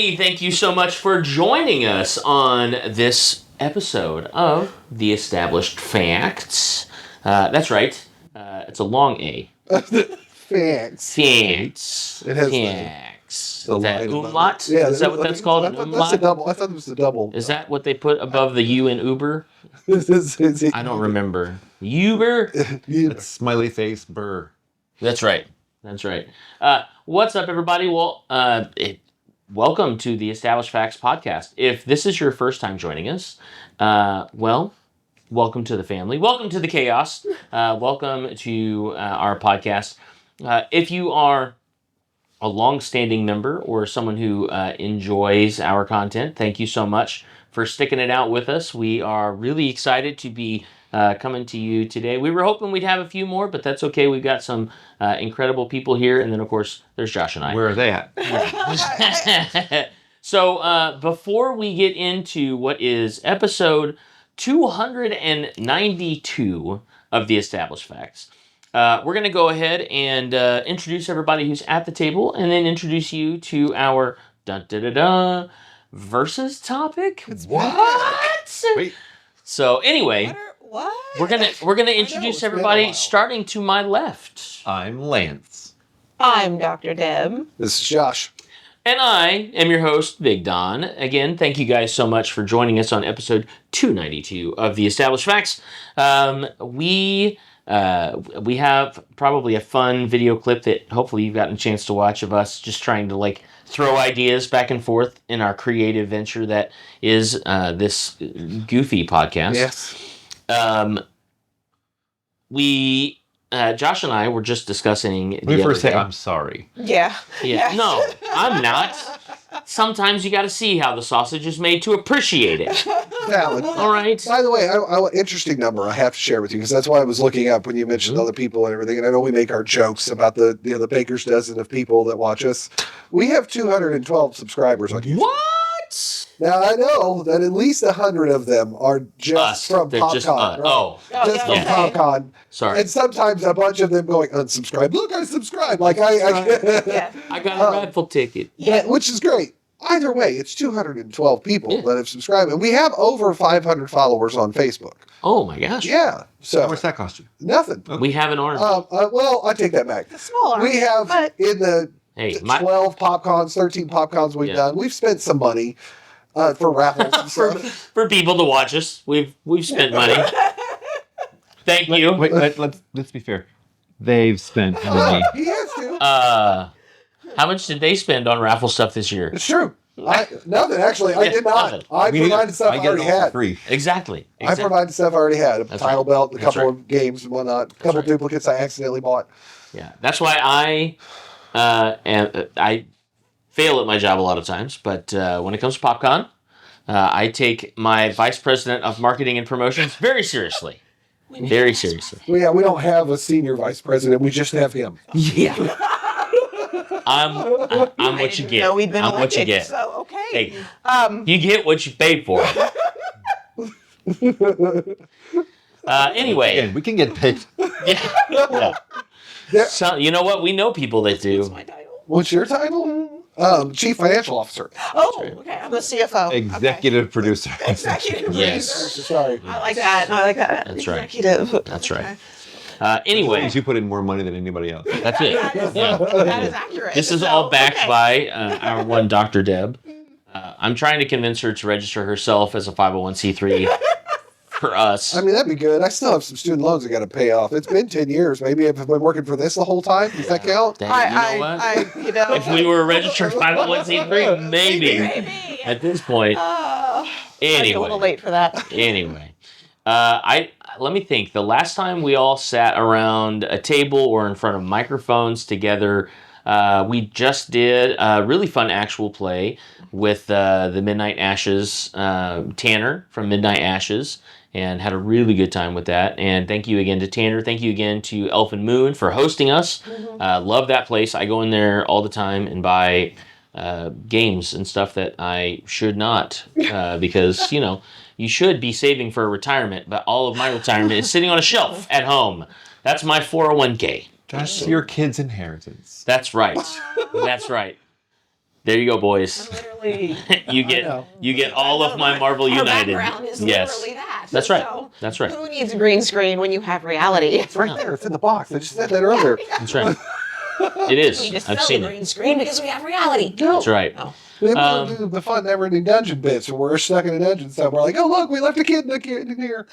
everybody. Thank you so much for joining us on this episode of The Established Facts. That's right. It's a long A. Facts. Facts. It has Facts. the Is that line above umlaut? it. Yeah, Is that what that's called? I thought Umlaut? that's a double. I thought it was the double. Is that what they put above the U in Uber? I don't remember. Uber? It's smiley face burr. That's right. That's right. What's up, everybody? Well, welcome to the Established Facts podcast. If this is your first time joining us, welcome to the family. Welcome to the chaos. Welcome to our podcast. If you are a long-standing member or someone who enjoys our content, thank you so much for sticking it out with us. We are really excited to be coming to you today. We were hoping we'd have a few more, but that's okay. We've got some incredible people here, and then of course there's Josh and I. Where are they at? So before we get into what is episode 292 of the Established Facts, we're going to go ahead and introduce everybody who's at the table, and then introduce you to our versus topic. What? Wait. So anyway. What? We're gonna introduce it's been a everybody while. starting to my left, I'm Lance. I'm Dr. Deb. This is Josh. and I am your host, Big Don. Again, thank you guys so much for joining us on episode 292 of the Established Facts. We have probably a fun video clip that hopefully you've gotten a chance to watch of us just trying to throw ideas back and forth in our creative venture that is this goofy podcast. Yes. Josh and I were just discussing. Let me first say I'm sorry. Yeah. Yeah, Yes. no, I'm not. Sometimes you got to see how the sausage is made to appreciate it. Valid. All right. By the way, interesting number I have to share with you because that's why I was looking up when you mentioned other people and everything. And I know we make our jokes about the baker's dozen of people that watch us. We have 212 subscribers on YouTube. What? Now I know that at least 100 of them are just Us. from They're just PopCon. Right? Oh, Just from yeah. PopCon. sorry. And sometimes a bunch of them going unsubscribe. Look, I subscribed. Like I Yeah. I got a raffle ticket. Yeah, which is great. Either way, it's 212 people Yeah. that have subscribed, and we have over 500 followers on Facebook. Oh my gosh. Yeah, How so much that cost you? nothing. We have an army. Well, I take that back. The smaller. We have But in the Hey, 12 PopCons, 13 PopCons we've Yeah. done. We've spent some money for raffles and stuff. for people to watch us, we've spent money. Thank you. Wait, let's be fair. They've spent money. He has to. How much did they spend on raffle stuff this year? It's true. Nothing actually. I Yeah, did not. nothing. I provided stuff I get already it all for had. free. Exactly. I provided stuff I already had. A That's title right. belt, a That's couple right. of games and whatnot, a couple right. duplicates I accidentally bought. Yeah, that's why I fail at my job a lot of times. But when it comes to PopCon, I take my vice president of marketing and promotions very seriously. Very seriously. Well, yeah, we don't have a senior vice president. We just have him. Yeah. I'm I what you didn't get. know we'd been I'm what you elected, get. So okay. Hey, Um. you get what you pay for. Anyway, Again, we can get paid. yeah. So, you know what? We know people that What's do. my title? What's your title? Chief Financial Officer. Oh, okay. I'm the CFO. Executive producer. Okay. Executive. Yes. Sorry. I like that. I like that. That's right. Executive. That's Okay. right. Anyway, You put in more money than anybody else. that's it. Yeah. That is accurate. This is So, all backed okay. by our one Dr. Deb. I'm trying to convince her to register herself as a 501c3 for us. I mean, that'd be good. I still have some student loans I got to pay off. It's been 10 years. Maybe I've been working for this the whole time. Does that count? You know what? You know. If we were a registered 501c3, maybe. Maybe. At this point. Might be a little Anyway. late for that. Anyway. Let me think. The last time we all sat around a table or in front of microphones together, we just did a really fun actual play with the Midnight Ashes, Tanner from Midnight Ashes, and had a really good time with that. And thank you again to Tanner. Thank you again to Elfin Moon for hosting us. Love that place. I go in there all the time and buy games and stuff that I should not, because, you know, you should be saving for retirement, but all of my retirement is sitting on a shelf at home. That's my 401k. That's your kid's inheritance. That's right. That's right. There you go, boys. Literally. you I get know. you get all of my Marvel Our United. background is Yes. literally that. That's right. So, That's right. who needs a green screen when you have reality? It's right there. It's in the box. I just said that earlier. That's right. It We is. just I've sell seen the it. green screen because we have reality. That's right. Oh. They want to do the fun never-ending dungeon bits, and we're stuck in a dungeon somewhere. Like, oh look, we left a kid in here.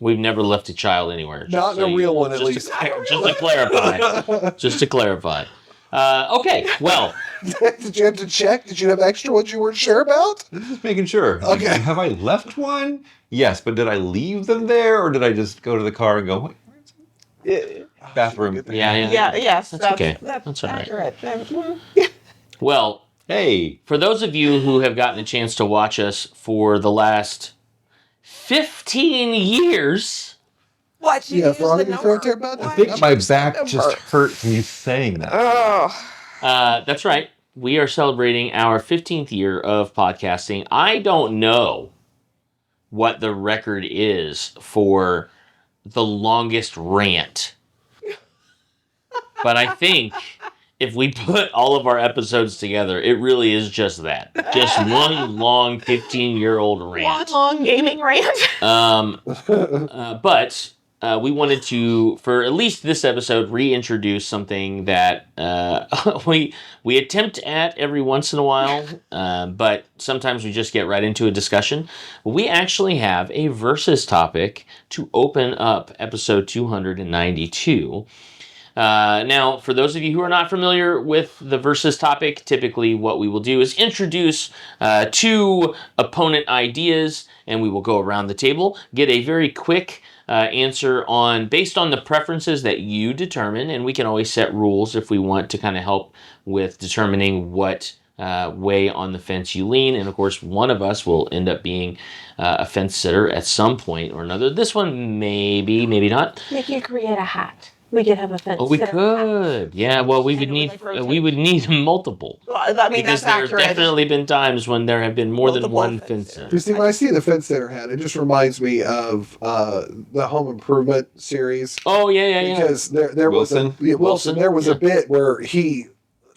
We've never left a child anywhere. Not in a real one, at least. Just to clarify. Just to clarify. Okay. Well, Did you have to check? Did you have extra ones you weren't sure about? Just making sure. Okay. Have I left one? Yes, but did I leave them there, or did I just go to the car and go, "Wait, where's it?" Bathroom? yeah. Yeah, yes. That's okay. That's That's all right. accurate. Well, Hey, for those of you who have gotten a chance to watch us for the last 15 years, What? You Yeah, use frog the in your throat there, number? bud? I think my back Number. just hurt from you saying that. Oh. that's right. We are celebrating our 15th year of podcasting. I don't know what the record is for the longest rant. But I think if we put all of our episodes together, it really is just that. Just one long 15-year-old One rant. long gaming rant. But we wanted to, for at least this episode, reintroduce something that we attempt at every once in a while, but sometimes we just get right into a discussion. We actually have a versus topic to open up episode 292. Now, for those of you who are not familiar with the versus topic, typically what we will do is introduce two opponent ideas, and we will go around the table, get a very quick answer based on the preferences that you determine, and we can always set rules if we want to kind of help with determining what way on the fence you lean. And of course, one of us will end up being a fence sitter at some point or another. This one, maybe not. We could create a hat. We could have a fence. Oh, we sitter could. Yeah. Well, we And would it would, need like, rotate. we would need multiple hat. Well, I mean, because that's there have accurate. definitely been times when there have been more than Multiple one fence fence sitters. sitter. You see, when I see the Fence Center hat, it just reminds me of the Home Improvement series. Oh yeah. Because there was Wilson? Wilson. There was Yeah. a bit where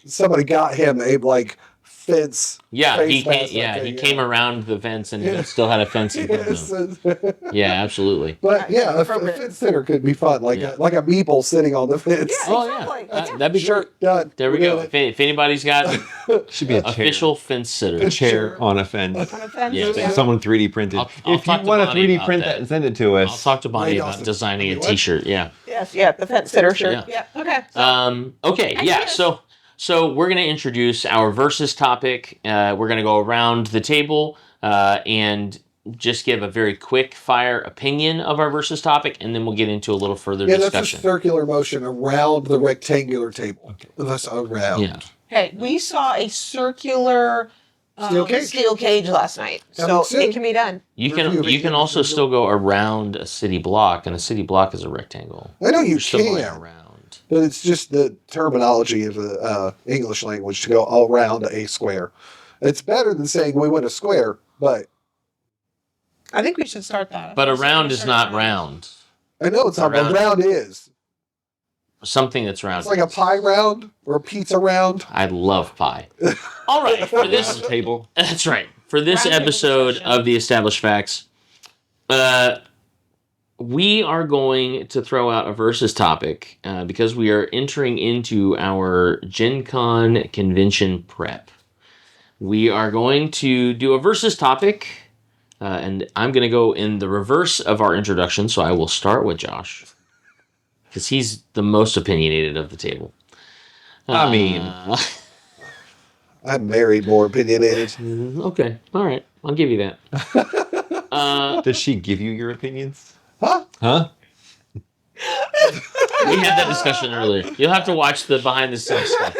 somebody got him a like fence. Yeah, face he came. mask, Yeah, okay, he yeah. came around the fence and Yeah. still had a fence in front of Yes. him. Yeah, absolutely. But yeah, a Appropriate. fence center could be fun, like Yeah. a meeple sitting on the fence. Yeah. Oh Exactly. yeah, Yeah. that'd be Sure, great. done. There we We're go. doing If anybody's got Should be a chair. official fence sitter, A chair on a fence. On a fence. Yeah, Yeah. Someone 3D printed. I'll If you talk to want to Bonnie 3D about print that. that and send it to I'll us, talk to Bonnie Wait, about Austin. designing a What? T-shirt. Yeah. Yes. Yeah. The fence sitter shirt. Yeah. Yeah. Okay. Okay. Yeah. Ideas. So we're gonna introduce our versus topic. We're gonna go around the table and just give a very quick fire opinion of our versus topic, and then we'll get into a little further Yeah, that's a discussion. circular motion around the rectangular table. That's around. Yeah. Hey, we saw a circular Steel cage? last night, Coming so soon. it can be done. You Review can again. also still go around a city block, and a city block is a rectangle. I know you You're still going can, around. but it's just the terminology of the English language to go around a square. It's better than saying we went a square, but I think we should start that. But around is not round. I know it's not. Around. But round is. Something that's round. It's like a pie round or a pizza round. I love pie. All right, for this round table. That's right. For this Round table episode discussion. of the Established Facts, we are going to throw out a versus topic because we are entering into our Gen Con convention prep. We are going to do a versus topic, and I'm going to go in the reverse of our introduction, so I will start with Josh because he's the most opinionated of the table. I mean- I'm married, more opinionated. Okay, all right, I'll give you that. Does she give you your opinions? Huh? Huh? We had that discussion earlier. You'll have to watch the behind the scenes stuff.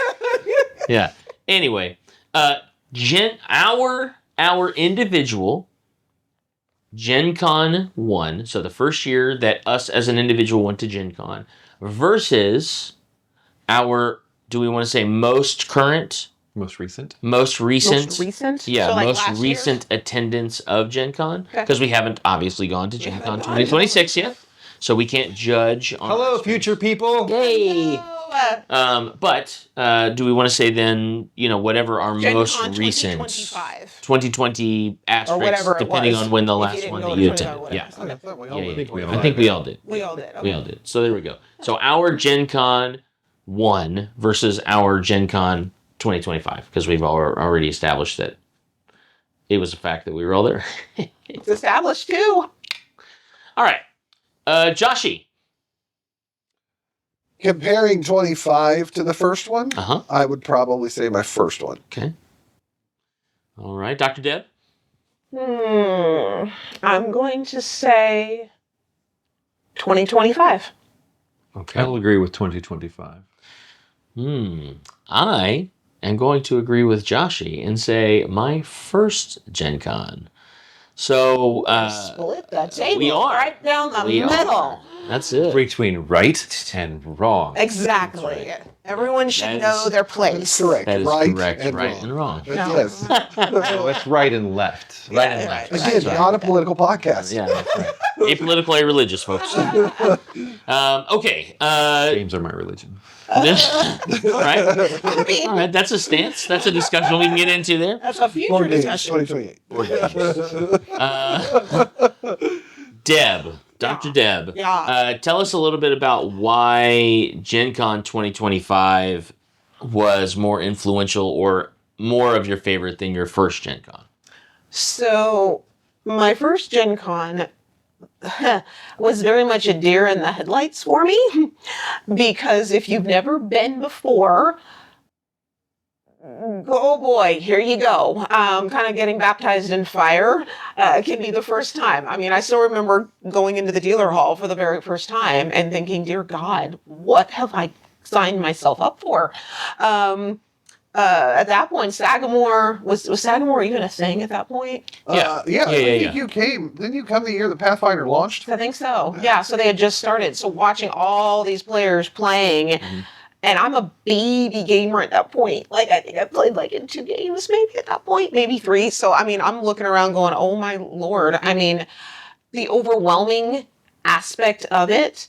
Yeah. Anyway, our individual Gen Con 1, so the first year that us as an individual went to Gen Con, versus our, do we want to say most current, Most recent? most recent? Most recent. Yeah, So, like, most last recent attendance of Gen Con. Okay. Because we haven't obviously gone to Gen haven't Con gone. 2026 yet. So we can't judge on Hello, future people. Yay! No. But do we want to say then, whatever our Gen most Con recent 2025. 2020 asterisks, whatever it depending was, on when the if you last didn't one go that to you 20, attended. Yeah. I thought we all Yeah, went. yeah. think we all I think we all did. We all did. We all did. So there we go. So our Gen Con 1 versus our Gen Con 2025, because we've already established that it was a fact that we were all there. It's established too. All right. Joshy. Comparing 25 to the first one, Uh-huh. I would probably say my first one. Okay. All right. Dr. Deb? I'm going to say 2025. Okay. I will agree with 2025. I am going to agree with Joshy and say my first Gen Con. So Split the table. we are. Right down the we middle. are. That's it. Between right and wrong. Exactly. Everyone should That is- know their That's place. correct. That is right correct. and right wrong. and wrong. But No. yes. No, it's right and left. Right Yeah, and left. right. Again, That's right. not a political podcast. Yeah, that's right. Apolitical, religious, folks. Okay. Games are my religion. All right. I mean, All right. That's a stance. That's a discussion we can get into there. that's a future Board games, discussion. 2028. Deb, Dr. Deb. Yeah. Tell us a little bit about why Gen Con 2025 was more influential or more of your favorite than your first Gen Con. So, my first Gen Con was very much a deer in the headlights for me because if you've never been before, oh boy, here you go. Kind of getting baptized in fire can be the first time. I mean, I still remember going into the dealer hall for the very first time and thinking, dear God, what have I signed myself up for? At that point, Sagamore was Sagamore even a thing at that point? Yeah, Yeah, I think you came. Didn't you come the year the Pathfinder launched? I think so. Yeah, so they had just started. So watching all these players playing, and I'm a baby gamer at that point. Like I think I played like in 2 games maybe at that point, maybe 3. So I mean, I'm looking around going, "Oh my Lord." I mean, the overwhelming aspect of it,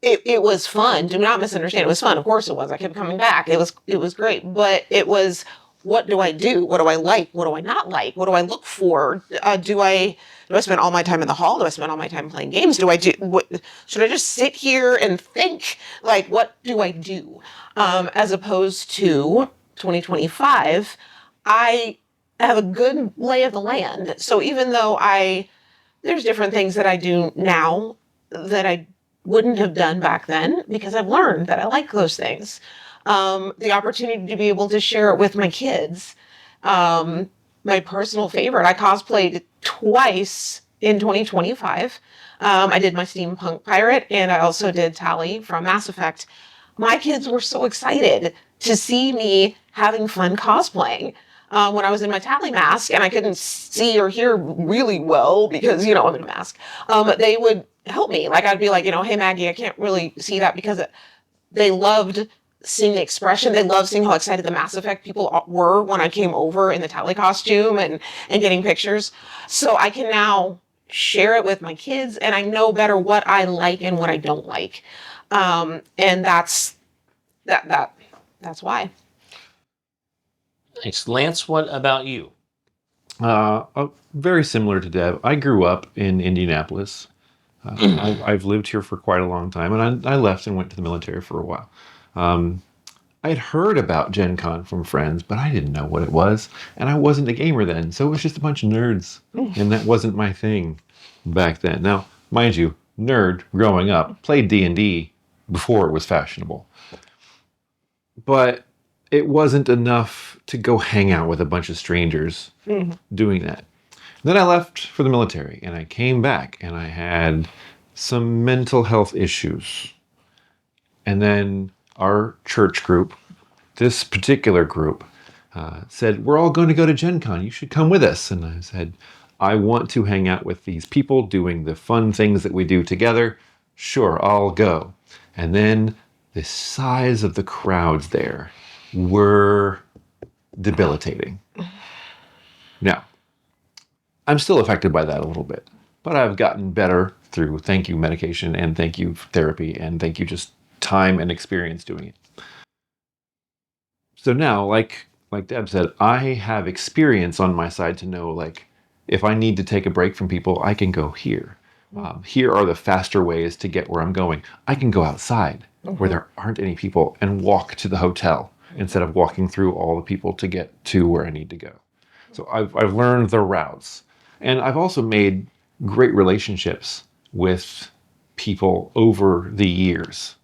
it was fun. Do not misunderstand. It was fun. Of course it was. I kept coming back. It was great. But it was, what do I do? What do I like? What do I not like? What do I look for? Do I spend all my time in the hall? Do I spend all my time playing games? Should I just sit here and think? Like, what do I do? As opposed to 2025, I have a good lay of the land. So even though there's different things that I do now that I wouldn't have done back then because I've learned that I like those things. The opportunity to be able to share it with my kids. My personal favorite, I cosplayed twice in 2025. I did my steampunk pirate and I also did Tally from Mass Effect. My kids were so excited to see me having fun cosplaying. When I was in my Tally mask and I couldn't see or hear really well because, I'm in a mask, they would help me. Like I'd be like, hey Maggie, I can't really see that because they loved seeing the expression. They loved seeing how excited the Mass Effect people were when I came over in the Tally costume and getting pictures. So I can now share it with my kids and I know better what I like and what I don't like. And that's why. Nice. Lance, what about you? Very similar to Deb. I grew up in Indianapolis. I've lived here for quite a long time, and I left and went to the military for a while. I had heard about Gen Con from friends, but I didn't know what it was, and I wasn't a gamer then, so it was just a bunch of nerds, and that wasn't my thing back then. Now, mind you, nerd growing up, played D&D before it was fashionable, but it wasn't enough to go hang out with a bunch of strangers doing that. Then I left for the military and I came back and I had some mental health issues. And then our church group, this particular group, said, we're all going to go to Gen Con. You should come with us. And I said, I want to hang out with these people doing the fun things that we do together. Sure, I'll go. And then the size of the crowds there were debilitating. Now, I'm still affected by that a little bit, but I've gotten better through thank you medication and thank you therapy and thank you just time and experience doing it. So now, like Deb said, I have experience on my side to know, like, if I need to take a break from people, I can go here. Here are the faster ways to get where I'm going. I can go outside where there aren't any people and walk to the hotel instead of walking through all the people to get to where I need to go. So I've learned the routes. And I've also made great relationships with people over the years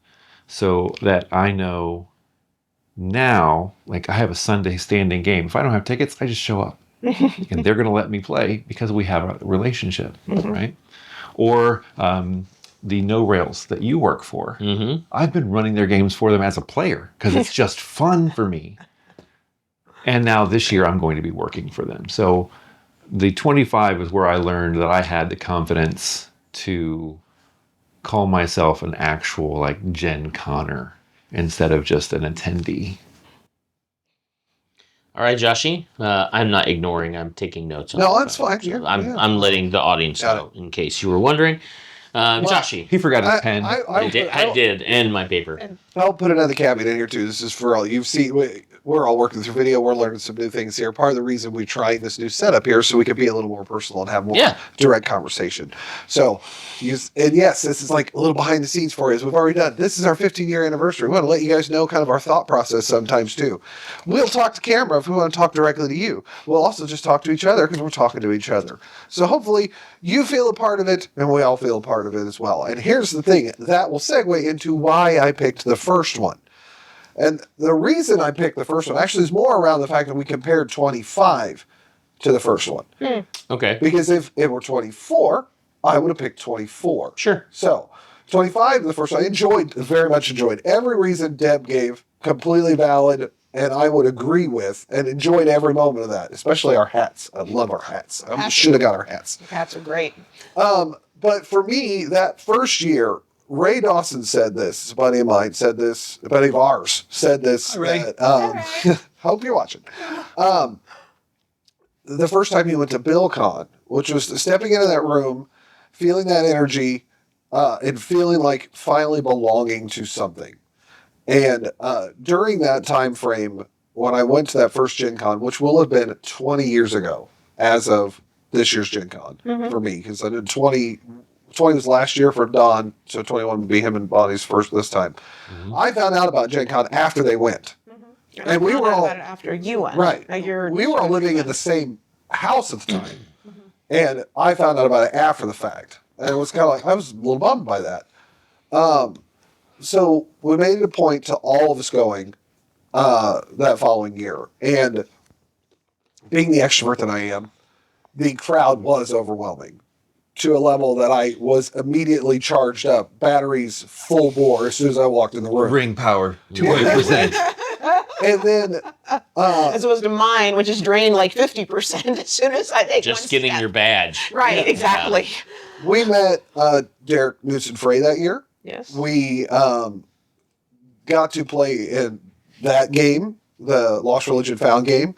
so that I know now, like, I have a Sunday standing game. If I don't have tickets, I just show up. And they're going to let me play because we have a relationship, right? Or the No Rails that you work for. I've been running their games for them as a player because it's just fun for me. And now this year I'm going to be working for them. So the 25 is where I learned that I had the confidence to call myself an actual, like, Gen Conner instead of just an attendee. All right, Joshy. I'm not ignoring. I'm taking notes. No, that's fine. I'm letting the audience know, in case you were wondering. Joshy. He forgot his pen. I did, and my paper. I'll put another caveat in here too. This is for all you've seen. We're all working through video. We're learning some new things here. Part of the reason we tried this new setup here so we could be a little more personal and have more direct conversation. So, yes, this is like a little behind the scenes for you. As we've already done. This is our 15-year anniversary. We want to let you guys know kind of our thought process sometimes too. We'll talk to camera if we want to talk directly to you. We'll also just talk to each other because we're talking to each other. So hopefully you feel a part of it and we all feel a part of it as well. And here's the thing that will segue into why I picked the first one. And the reason I picked the first one actually is more around the fact that we compared 25 to the first one. Okay. Because if it were 24, I would have picked 24. Sure. So 25, the first one, I very much enjoyed. Every reason Deb gave, completely valid, and I would agree with, and enjoyed every moment of that, especially our hats. I love our hats. I should have got our hats. Hats are great. But for me, that first year, Ray Dawson said this. A buddy of mine said this. A buddy of ours said this. Hi, Ray. Hope you're watching. The first time he went to BillCon, which was stepping into that room, feeling that energy, and feeling like finally belonging to something. And during that time frame, when I went to that first Gen Con, which will have been 20 years ago, as of this year's Gen Con for me, because I did 20 was last year for Don, so 21 would be him and Bonnie's first this time. I found out about Gen Con after they went. And we were all after you went. Right. We were all living in the same house at the time. And I found out about it after the fact. And it was kind of like, I was a little bummed by that. So we made it a point to all of us going that following year. And being the extrovert that I am, the crowd was overwhelming to a level that I was immediately charged up, batteries full bore as soon as I walked in the room. Ring power, 20%. And then, as opposed to mine, which is drained like 50% as soon as I take Just one getting step. your badge. Right, exactly. we met Derek Newson-Frey that year. Yes. We got to play in that game, the Lost Religion Found game.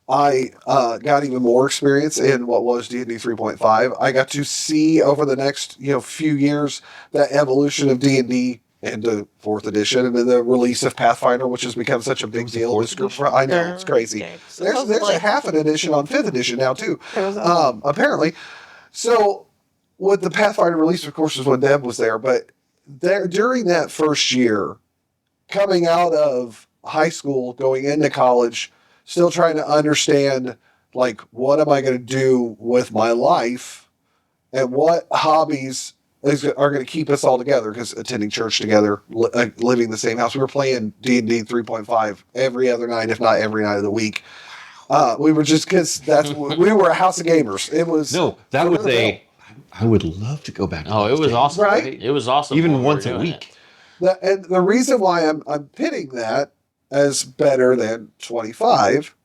I got even more experience in what was D&D 3.5. I got to see over the next few years that evolution of D&D into 4th edition, and then the release of Pathfinder, which has become such a big deal in this group. I know, it's crazy. Okay. So There's a half an edition on 5th edition now too, apparently. So with the Pathfinder release, of course, is when Deb was there, but during that first year, coming out of high school, going into college, still trying to understand, like, what am I going to do with my life and what hobbies are going to keep us all together, because attending church together, living in the same house. We were playing D&D 3.5 every other night, if not every night of the week. We were just, because we were a house of gamers. It was... No, that was I would love to go back to Oh, it was days. awesome. Right? It was awesome. Even when we once were a doing week. it. And the reason why I'm pitting that as better than 25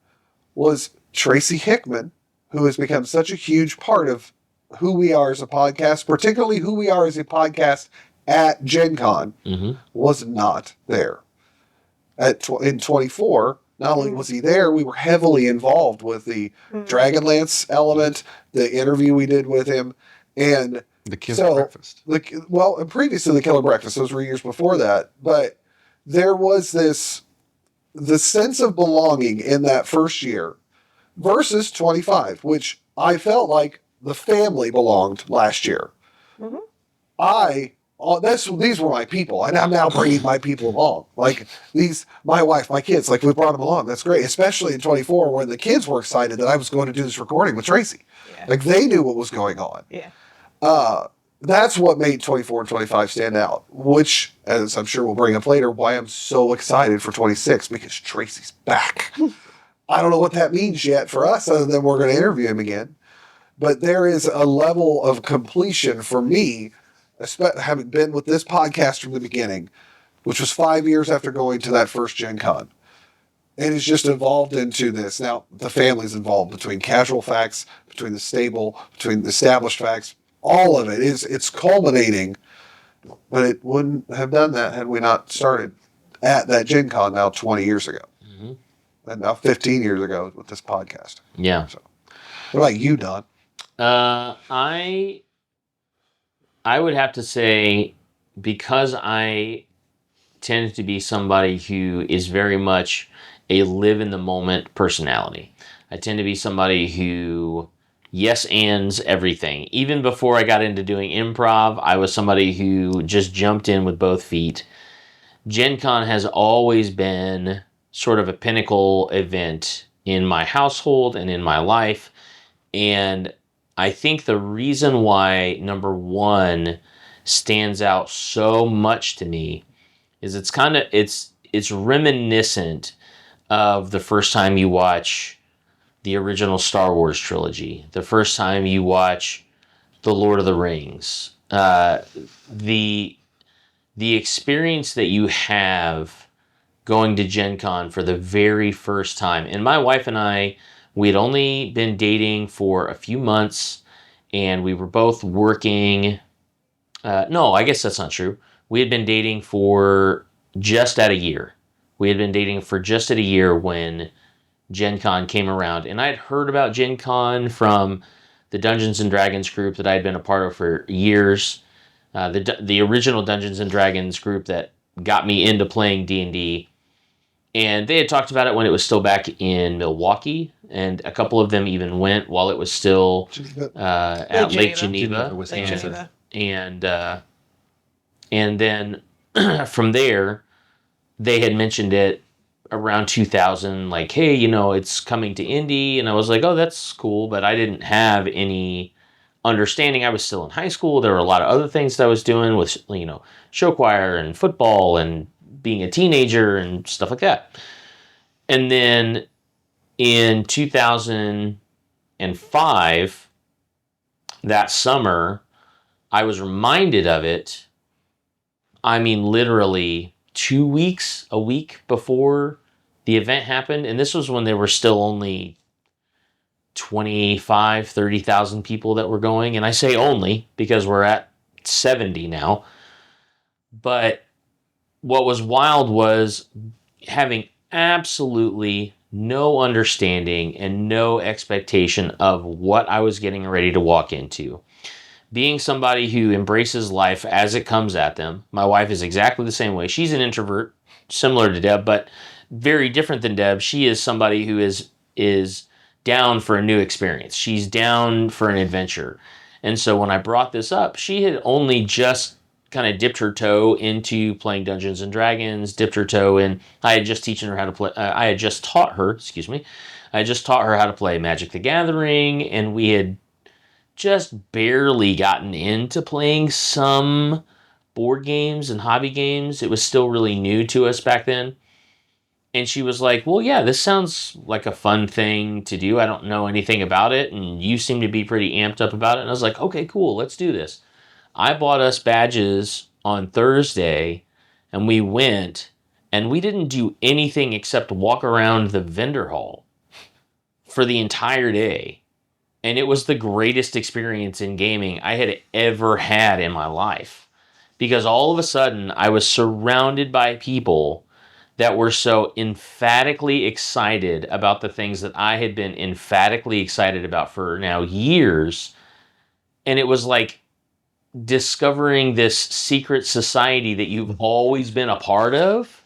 was Tracy Hickman, who has become such a huge part of who we are as a podcast, particularly who we are as a podcast at Gen Con, was not there. In 24, not only was he there, we were heavily involved with the Dragonlance element, the interview we did with him, and The Killer So, Breakfast. well, and previous to the Killer Breakfast, those were years before that, but there was the sense of belonging in that first year versus 25, which I felt like the family belonged last year. Mhm. These were my people, and I'm now bringing my people along. Like my wife, my kids, like we brought them along. That's great, especially in 24 when the kids were excited that I was going to do this recording with Tracy. Yeah. Like they knew what was going on. Yeah. That's what made 24 and 25 stand out, which, as I'm sure we'll bring up later, why I'm so excited for 26, because Tracy's back. I don't know what that means yet for us, other than we're going to interview him again. But there is a level of completion for me, having been with this podcast from the beginning, which was 5 years after going to that first Gen Con. And it's just evolved into this. Now, the family's involved between casual facts, between the stable, between the established facts. All of it it's culminating, but it wouldn't have done that had we not started at that Gen Con now 20 years ago. Mm-hmm. And now 15 years ago with this podcast. Yeah. So, what about you, Don? I would have to say, because I tend to be somebody who is very much a live in the moment personality. I tend to be somebody who yes ands everything. Even before I got into doing improv, I was somebody who just jumped in with both feet. Gen Con has always been sort of a pinnacle event in my household and in my life. And I think the reason why number one stands out so much to me is it's reminiscent of the first time you watch the original Star Wars trilogy, the first time you watch The Lord of the Rings, the experience that you have going to Gen Con for the very first time. And my wife and I, we had only been dating for a few months, and we were both working. No, I guess that's not true. We had been dating for just at a year. We had been dating for just at a year when Gen Con came around. And I had heard about Gen Con from the Dungeons and Dragons group that I had been a part of for years. The original Dungeons and Dragons group that got me into playing D&D. And they had talked about it when it was still back in Milwaukee. And a couple of them even went while it was still at Lake Geneva. Wisconsin. And then from there, they had mentioned it around 2000, like, hey, it's coming to Indy. And I was like, oh, that's cool. But I didn't have any understanding. I was still in high school. There were a lot of other things that I was doing with, show choir and football and being a teenager and stuff like that. And then in 2005, that summer, I was reminded of it. I mean, literally 2 weeks, a week before the event happened. And this was when there were still only 25, 30,000 people that were going. And I say only because we're at 70 now. But what was wild was having absolutely no understanding and no expectation of what I was getting ready to walk into. Being somebody who embraces life as it comes at them. My wife is exactly the same way. She's an introvert, similar to Deb, but very different than Deb. She is somebody who is down for a new experience. She's down for an adventure. And so when I brought this up, she had only just kind of dipped her toe into playing Dungeons and Dragons, dipped her toe in. I had just taught her how to play Magic the Gathering, and we had just barely gotten into playing some board games and hobby games. It was still really new to us back then. And she was like, well, yeah, this sounds like a fun thing to do. I don't know anything about it, and you seem to be pretty amped up about it. And I was like, okay, cool, let's do this. I bought us badges on Thursday, and we went, and we didn't do anything except walk around the vendor hall for the entire day. And it was the greatest experience in gaming I had ever had in my life. Because all of a sudden, I was surrounded by people that were so emphatically excited about the things that I had been emphatically excited about for now years. And it was like discovering this secret society that you've always been a part of,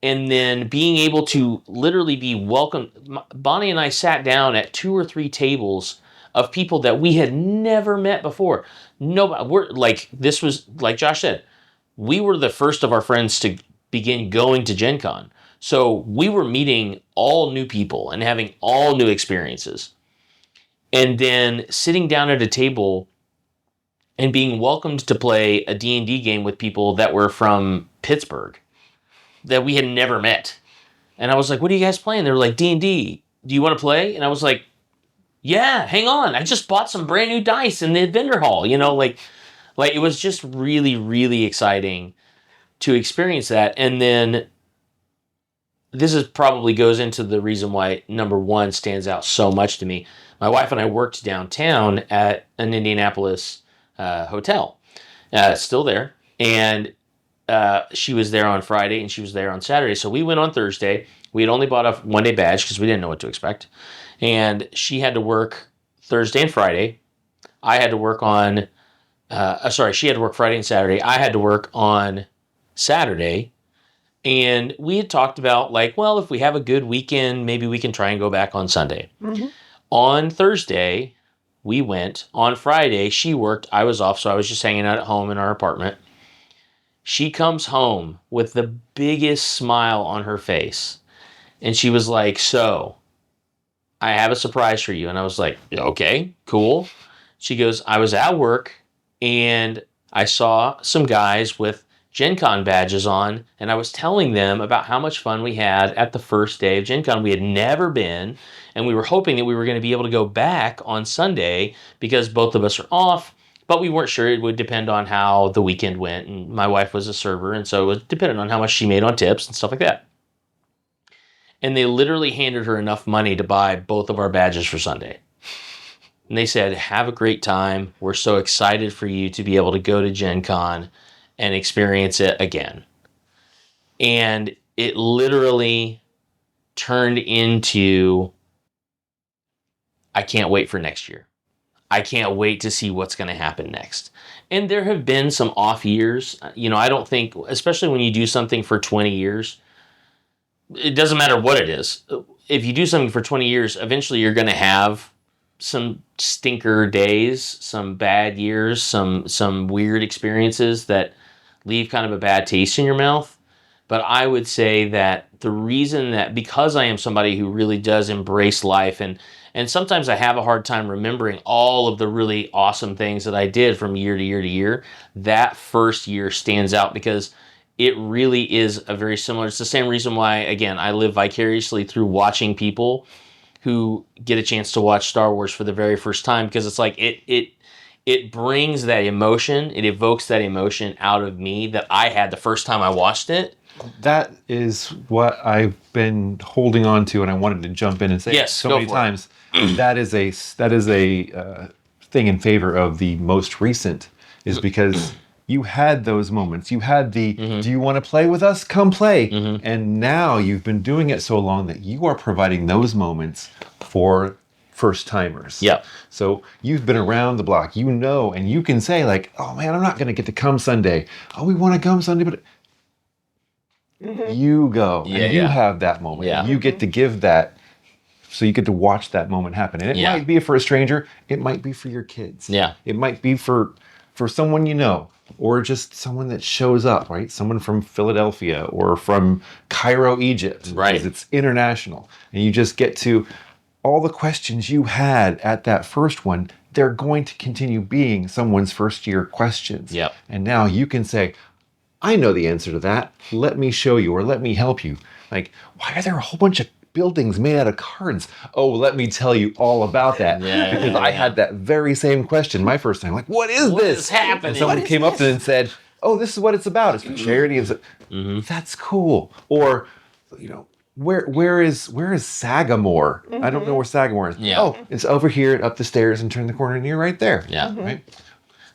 and then being able to literally be welcomed. Bonnie and I sat down at 2 or 3 tables of people that we had never met before. Nobody, this was, like Josh said, we were the first of our friends to begin going to Gen Con. So we were meeting all new people and having all new experiences. And then sitting down at a table and being welcomed to play a D&D game with people that were from Pittsburgh that we had never met. And I was like, what are you guys playing? They were like, D&D. Do you want to play? And I was like, yeah, hang on. I just bought some brand new dice in the vendor hall. Like it was just really, really exciting to experience that. And then this is probably goes into the reason why number 1 stands out so much to me. My wife and I worked downtown at an Indianapolis hotel, still there. And she was there on Friday and she was there on Saturday. So we went on Thursday. We had only bought a 1-day badge because we didn't know what to expect. And she had to work Thursday and Friday. I had to work on, she had to work Friday and Saturday. I had to work on Saturday. And we had talked about if we have a good weekend, maybe we can try and go back on Sunday. Mm-hmm. On Thursday, we went. On Friday, she worked. I was off, so I was just hanging out at home in our apartment. She comes home with the biggest smile on her face. And she was like, so, I have a surprise for you. And I was like, okay, cool. She goes, I was at work and I saw some guys with Gen Con badges on, and I was telling them about how much fun we had at the first day of Gen Con. We had never been, and we were hoping that we were going to be able to go back on Sunday because both of us are off, but we weren't sure. It would depend on how the weekend went, and my wife was a server, and so it was dependent on how much she made on tips and stuff like that. And they literally handed her enough money to buy both of our badges for Sunday. And they said, have a great time. We're so excited for you to be able to go to Gen Con and experience it again. And it literally turned into, I can't wait for next year. I can't wait to see what's going to happen next. And there have been some off years. I don't think, especially when you do something for 20 years, it doesn't matter what it is. If you do something for 20 years, eventually you're going to have some stinker days, some bad years, some weird experiences that leave kind of a bad taste in your mouth. But I would say that the reason that, because I am somebody who really does embrace life, and sometimes I have a hard time remembering all of the really awesome things that I did from year to year to year, that first year stands out because it really is a very similar, it's the same reason why, again, I live vicariously through watching people who get a chance to watch Star Wars for the very first time, because it's like it brings that emotion, it evokes that emotion out of me that I had the first time I watched it. That is what I've been holding on to, and I wanted to jump in and say yes, so many times. That is a thing in favor of the most recent, is because you had those moments. You had the, do you want to play with us? Come play. Mm-hmm. And now you've been doing it so long that you are providing those moments for first timers. Yeah. So you've been around the block, and you can say oh man, I'm not going to get to come Sunday. Oh, we want to come Sunday, but you go and you have that moment. Yeah. You get to give that. So you get to watch that moment happen. And it might be for a stranger. It might be for your kids. Yeah. It might be for someone you know, or just someone that shows up, right? Someone from Philadelphia or from Cairo, Egypt. Right. Because it's international. And you just get to, all the questions you had at that first one, they're going to continue being someone's first year questions. Yep. And now you can say, I know the answer to that. Let me show you, or let me help you. Why are there a whole bunch of buildings made out of cards? Oh, let me tell you all about that. Because I had that very same question my first time. What is this? What is happening? And someone came up and said, oh, this is what it's about. It's for charity. That's cool. Or, where is Sagamore? I don't know where Sagamore is. Yeah. Oh, it's over here, up the stairs, and turn the corner, and you're right there. Yeah. Right?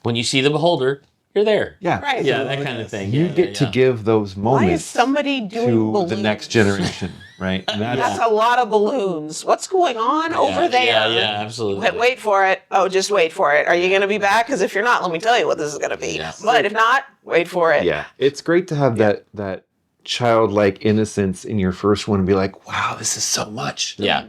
When you see the beholder, you're there. Yeah. Right. Yeah, that kind of thing. You get to give those moments Why is somebody doing to balloons? the next generation. right? And That's a lot of balloons. What's going on over there? Yeah, absolutely. Wait for it. Oh, just wait for it. Are you going to be back? Because if you're not, let me tell you what this is going to be. Yeah. But if not, wait for it. yeah, it's great to have that childlike innocence in your first one and be like, wow, this is so much. Yeah,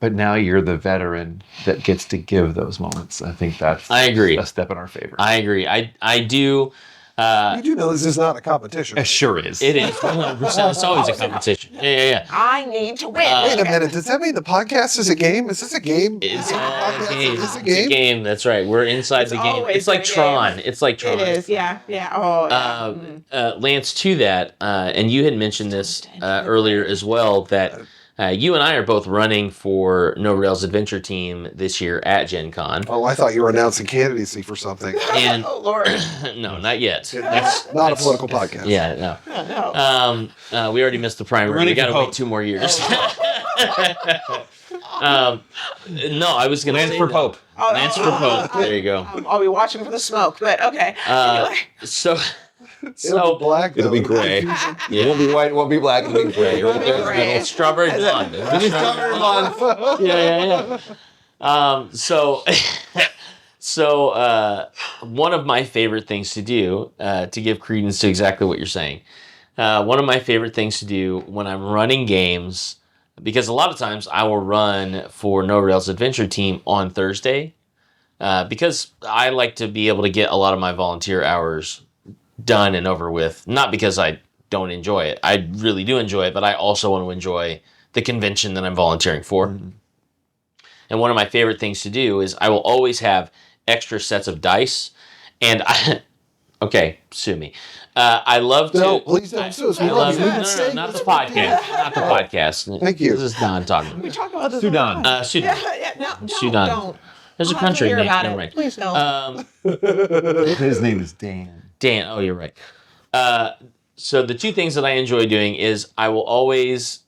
But now you're the veteran that gets to give those moments. I think that's I agree. a step in our favor. I agree. I do. You do know this is not a competition. It sure is. It is 100%. It's always a competition. Yeah. I need to win. Wait a minute. Does that mean the podcast is a game? Is this a game? It's Is all a podcast- game. Is It's it a a game? game. That's right. We're inside It's the game. always It's like been a Tron. game. It's like Tron. It is. Yeah. Oh, yeah. Lance, to that, and you had mentioned this earlier as well, that you and I are both running for No Rails Adventure Team this year at Gen Con. Oh, I thought you were announcing candidacy for something. And Oh, Lord. no, not yet. Not a political podcast. Yeah, Oh, no. no. We already missed the primary. Running We got to for wait Pope. 2 more years. No, I was going to Lance say for that. Pope. Oh, Lance for Pope. There you go. I'll be watching for the smoke, but okay. Anyway. So, It'll be black. It'll be though. gray. It won't be white, it won't be black, it'll be gray. Right there in the Gray. middle. strawberry blonde. Strawberry blonde. Yeah. So one of my favorite things to do, to give credence to exactly what you're saying, one of my favorite things to do when I'm running games, because a lot of times I will run for No Rails Adventure Team on Thursday, because I like to be able to get a lot of my volunteer hours done and over with, not because I don't enjoy it. I really do enjoy it, but I also want to enjoy the convention that I'm volunteering for. And one of my favorite things to do is I will always have extra sets of dice, and okay, sue me. I love to. No, please don't sue us. We I love love you. no, We can say not the this. podcast, not the podcast. Thank you. This is Don talking. We talk about this. Sudan. Sudan. No, Sudan. don't. There's a I'll have to country hear name. about Never it. mind. Please don't. His name is Dan. Dan, oh, you're right. So the 2 things that I enjoy doing is I will always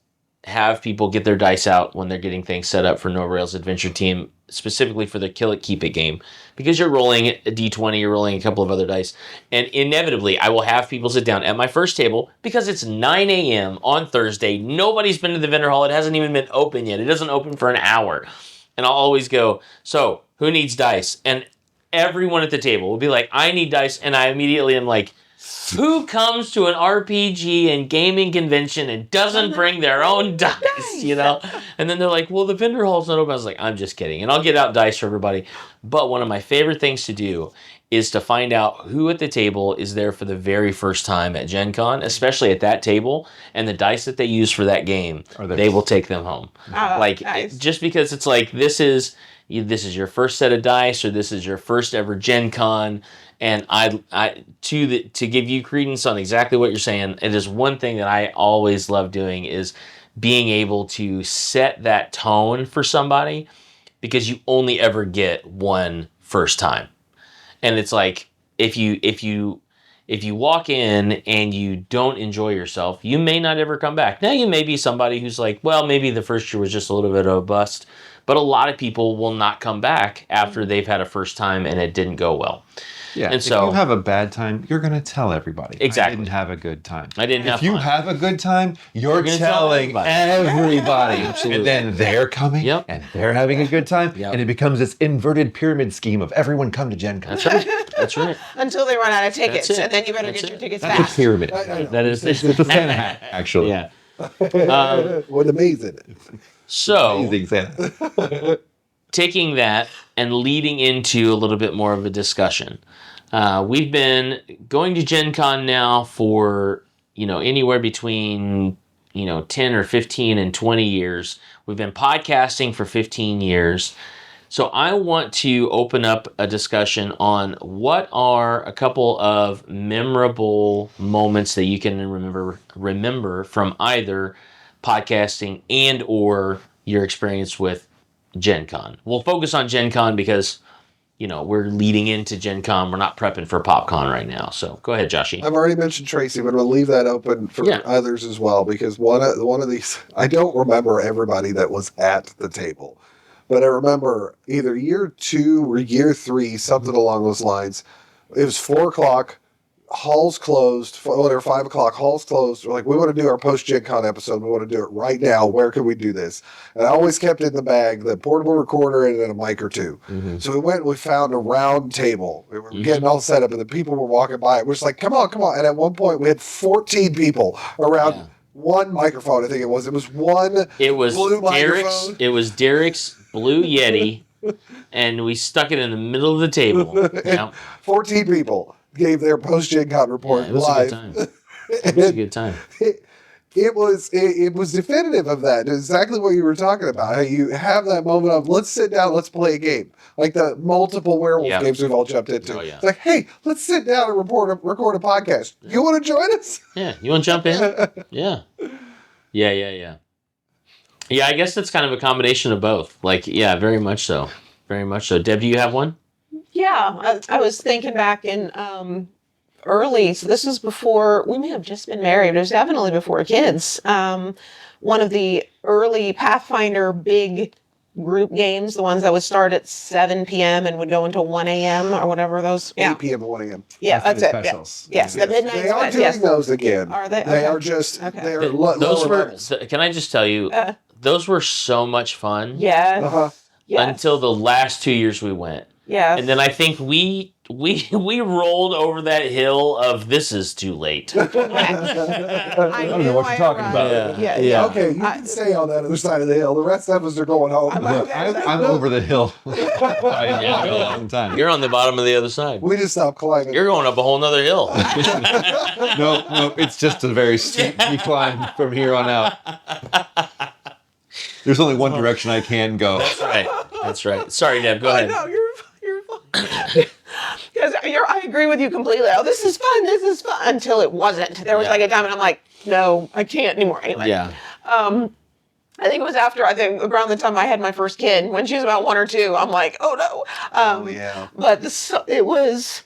have people get their dice out when they're getting things set up for No Rails Adventure Team, specifically for the Kill It, Keep It game. Because you're rolling a d20, you're rolling a couple of other dice, and inevitably I will have people sit down at my first table because it's 9 a.m. on Thursday. Nobody's been to the vendor hall. It hasn't even been open yet. It doesn't open for an hour. And I'll always go, so who needs dice? And everyone at the table will be like, I need dice. And I immediately am like, who comes to an RPG and gaming convention and doesn't bring their own dice, you know? And then they're like, well, the vendor hall's not open. I was like, I'm just kidding. And I'll get out dice for everybody. But one of my favorite things to do is to find out who at the table is there for the very first time at Gen Con, especially at that table, and the dice that they use for that game, they will take them home. Nice. Just because it's like, this is your first set of dice, or this is your first ever Gen Con. And to give you credence on exactly what you're saying, it is one thing that I always love doing is being able to set that tone for somebody, because you only ever get one first time. And it's like, if you walk in and you don't enjoy yourself, you may not ever come back. Now, you may be somebody who's like, well, maybe the first year was just a little bit of a bust, but a lot of people will not come back after they've had a first time and it didn't go well. Yeah, And if so- you have a bad time, you're going to tell everybody. Exactly. I didn't have a good time. I didn't have If you fun. have a good time, you're gonna tell telling everybody. everybody. Absolutely. And then they're coming, Yep. and they're having a good time, Yep. and it becomes this inverted pyramid scheme of everyone come to Gen Con. That's right. That's right. Until they run out of tickets, That's it. and then you better That's get your it. tickets That's a fast. pyramid. That is It's a Santa hat, actually. Yeah. What amazing. So Amazing Santa. taking that and leading into a little bit more of a discussion. We've been going to Gen Con now for, anywhere between, 10 or 15 and 20 years. We've been podcasting for 15 years. So I want to open up a discussion on what are a couple of memorable moments that you can remember from either podcasting and or your experience with Gen Con. We'll focus on Gen Con because, we're leading into Gen Con. We're not prepping for PopCon right now. So go ahead, Joshy. I've already mentioned Tracy, but I'm going to leave that open for Yeah. others as well, because one of these, I don't remember everybody that was at the table, but I remember either year 2 or year 3, something along those lines. It was 4:00. halls closed. Whatever, 5 o'clock, halls closed. We're like, we want to do our post Gen Con episode. We want to do it right now. Where can we do this? And I always kept in the bag the portable recorder and then a mic or two. Mm-hmm. So we went and we found a round table. We were getting all set up, and the people were walking by. We're just like, come on, come on. And at one point, we had 14 people around one microphone, I think it was. It was one It was blue Derek's. microphone. It was Derek's Blue Yeti, and we stuck it in the middle of the table. Yeah, 14 people gave their post Gen Con report it was a live. good time. It was a good time. It was definitive of that. Exactly what you were talking about. How you have that moment of, let's sit down, let's play a game. Like the multiple werewolf games we've all jumped into. Oh, yeah. It's like, hey, let's sit down and record a podcast. You want to join us? Yeah, you want to jump in? Yeah. Yeah. I guess that's kind of a combination of both. Like, yeah, very much so. Very much so. Deb, do you have one? Yeah, I was thinking back in early, so this was before, we may have just been married, it was definitely before kids. One of the early Pathfinder big group games, the ones that would start at 7 p.m. and would go until 1 a.m. or whatever those. 8 p.m. to 1 a.m. Yeah, that's it. Yeah. Specials. Yes, the midnight. They are doing yes. those again. Are they? They Okay. are just, Okay. they are Those lower were, levels. can I just tell you, those were so much fun Yeah. Uh-huh. Yes. until the last 2 years we went. Yeah. And then I think we rolled over that hill of this is too late. I don't know what you're talking about. Yeah. Okay, you can stay on that other side of the hill. The rest of us are going home. Look, I'm over the hill by a long time. You're on the bottom of the other side. We just stopped climbing. You're going up a whole nother hill. No, it's just a very steep decline from here on out. There's only one direction I can go. That's right. Sorry, Deb. Go ahead. No, you're fine. Because I agree with you completely. Oh, this is fun. Until it wasn't. There was like a time, and I'm like, no, I can't anymore. Anyway. Yeah. I think it was after, around the time I had my first kid, when she was about 1 or 2, I'm like, oh no. Oh, yeah. But it was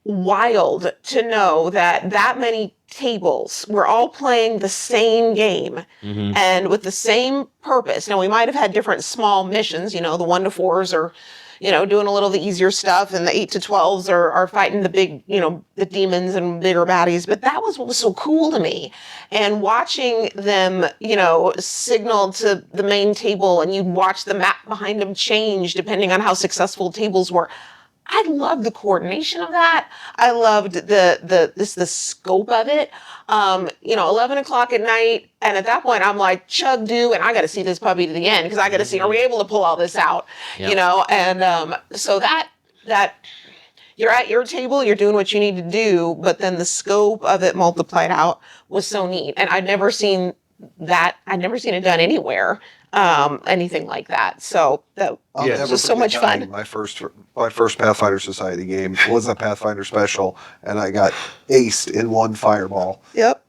wild to know that many tables were all playing the same game and with the same purpose. Now, we might have had different small missions, the 1 to 4s are, doing a little of the easier stuff, and the 8 to 12s are fighting the big, the demons and bigger baddies. But that was what was so cool to me. And watching them, signal to the main table, and you'd watch the map behind them change depending on how successful tables were. I loved the coordination of that. I loved the scope of it. 11 o'clock at night, and at that point I'm like, chug do, and I got to see this puppy to the end, because I got to see, are we able to pull all this out? Yep. And so that you're at your table, you're doing what you need to do, but then the scope of it multiplied out was so neat, and I'd never seen it done anywhere, anything like that. So that I'll was never just so forget much dying. fun. My first Pathfinder Society game was a Pathfinder special, and I got aced in one fireball. Yep.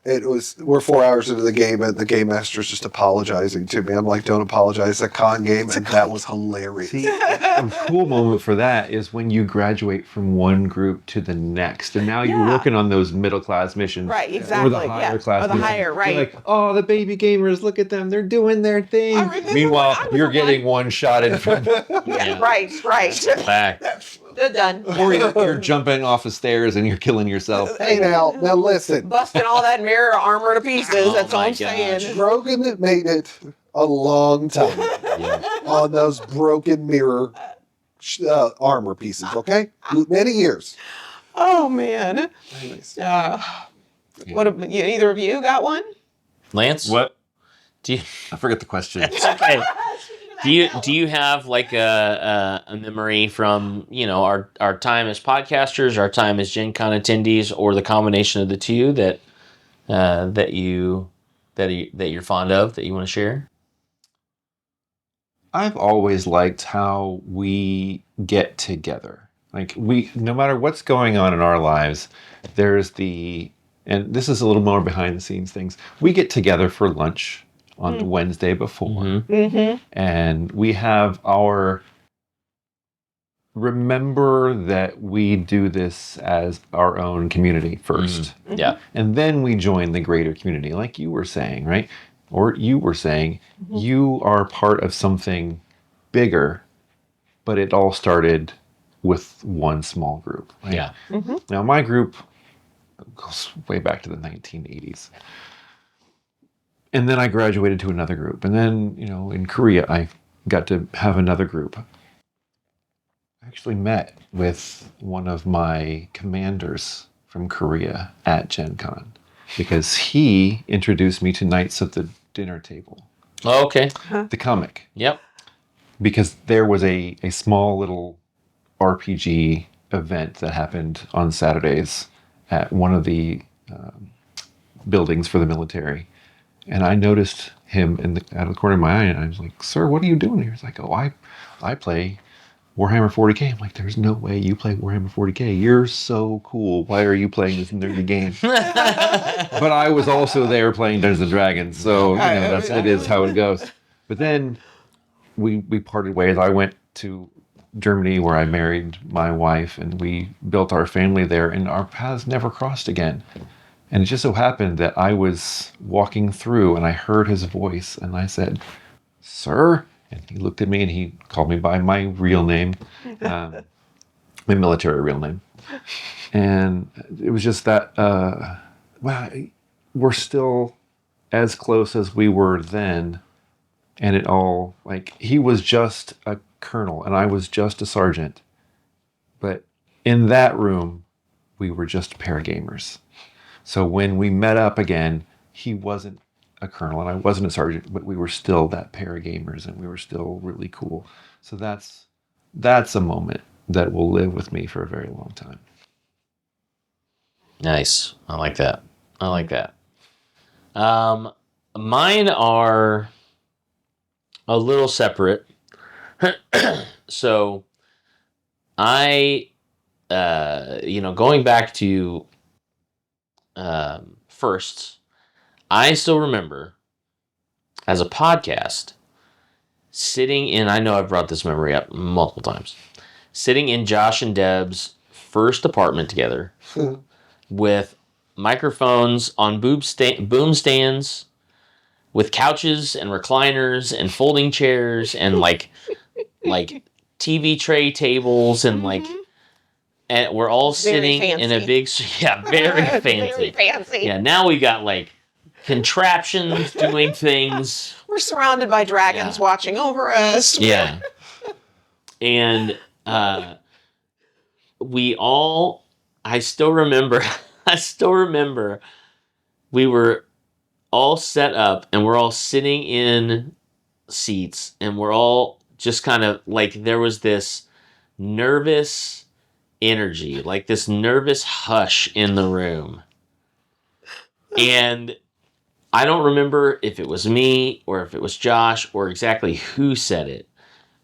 We're 4 hours into the game, and the game master's just apologizing to me. I'm like, don't apologize. It's a con game, and that was hilarious. See, a cool moment for that is when you graduate from one group to the next, and now you're working on those middle class missions, Right, exactly, or the higher yeah. class Or the missions. higher, You're right. like, oh, the baby gamers, look at them, they're doing their thing. I remember Meanwhile, when I was you're a getting one shot in front, Yeah. Right. Back. Good done. or you're jumping off the stairs and you're killing yourself. Hey, now listen. Busting all that mirror armor to pieces. Oh That's all my I'm saying. Brogan made it a long time on those broken mirror armor pieces, okay? Many years. Oh man. Anyways. Either of you got one? Lance? What? Do you, I forget the question. it's okay. Do you have like a memory from our time as podcasters, our time as Gen Con attendees, or the combination of the two that you're fond of, that you want to share? I've always liked how we get together. Like no matter what's going on in our lives, there's and this is a little more behind the scenes things. We get together for lunch on the Wednesday before, and we have our remember that we do this as our own community first. Yeah. And then we join the greater community, like you were saying, right? Or you were saying, you are part of something bigger, but it all started with one small group. Right? Yeah. Now, my group, It goes way back to the 1980s. And then I graduated to another group. And then, in Korea, I got to have another group. I actually met with one of my commanders from Korea at Gen Con because he introduced me to Knights of the Dinner Table, Oh, okay. the comic. Yep. Because there was a small little RPG event that happened on Saturdays at one of the buildings for the military. And I noticed him out of the corner of my eye, and I was like, "Sir, what are you doing here?" He's like, "Oh, I play Warhammer 40K." I'm like, "There's no way you play Warhammer 40K. You're so cool. Why are you playing this nerdy game?" But I was also there playing Dungeons and Dragons, so it is how it goes. But then we parted ways. I went to Germany where I married my wife, and we built our family there, and our paths never crossed again. And it just so happened that I was walking through and I heard his voice and I said, "Sir?" And he looked at me and he called me by my real name, my military real name. And it was just that, wow, we're still as close as we were then. And it all, like, he was just a colonel and I was just a sergeant. But in that room, we were just pair gamers. So when we met up again, he wasn't a colonel and I wasn't a sergeant, but we were still that pair of gamers and we were still really cool. So that's a moment that will live with me for a very long time. Nice. I like that. Mine are a little separate. So I, going back to firsts, I still remember as a podcast sitting in, I know I've brought this memory up multiple times, sitting in Josh and Deb's first apartment together with microphones on boom stands with couches and recliners and folding chairs and like TV tray tables and and we're all sitting in a big, very fancy. Very fancy. Yeah, now we got like contraptions doing things. We're surrounded by dragons watching over us. Yeah. And I still remember we were all set up and we're all sitting in seats and we're all just kind of like, there was this nervous energy, like this nervous hush in the room. And I don't remember if it was me or if it was Josh or exactly who said it,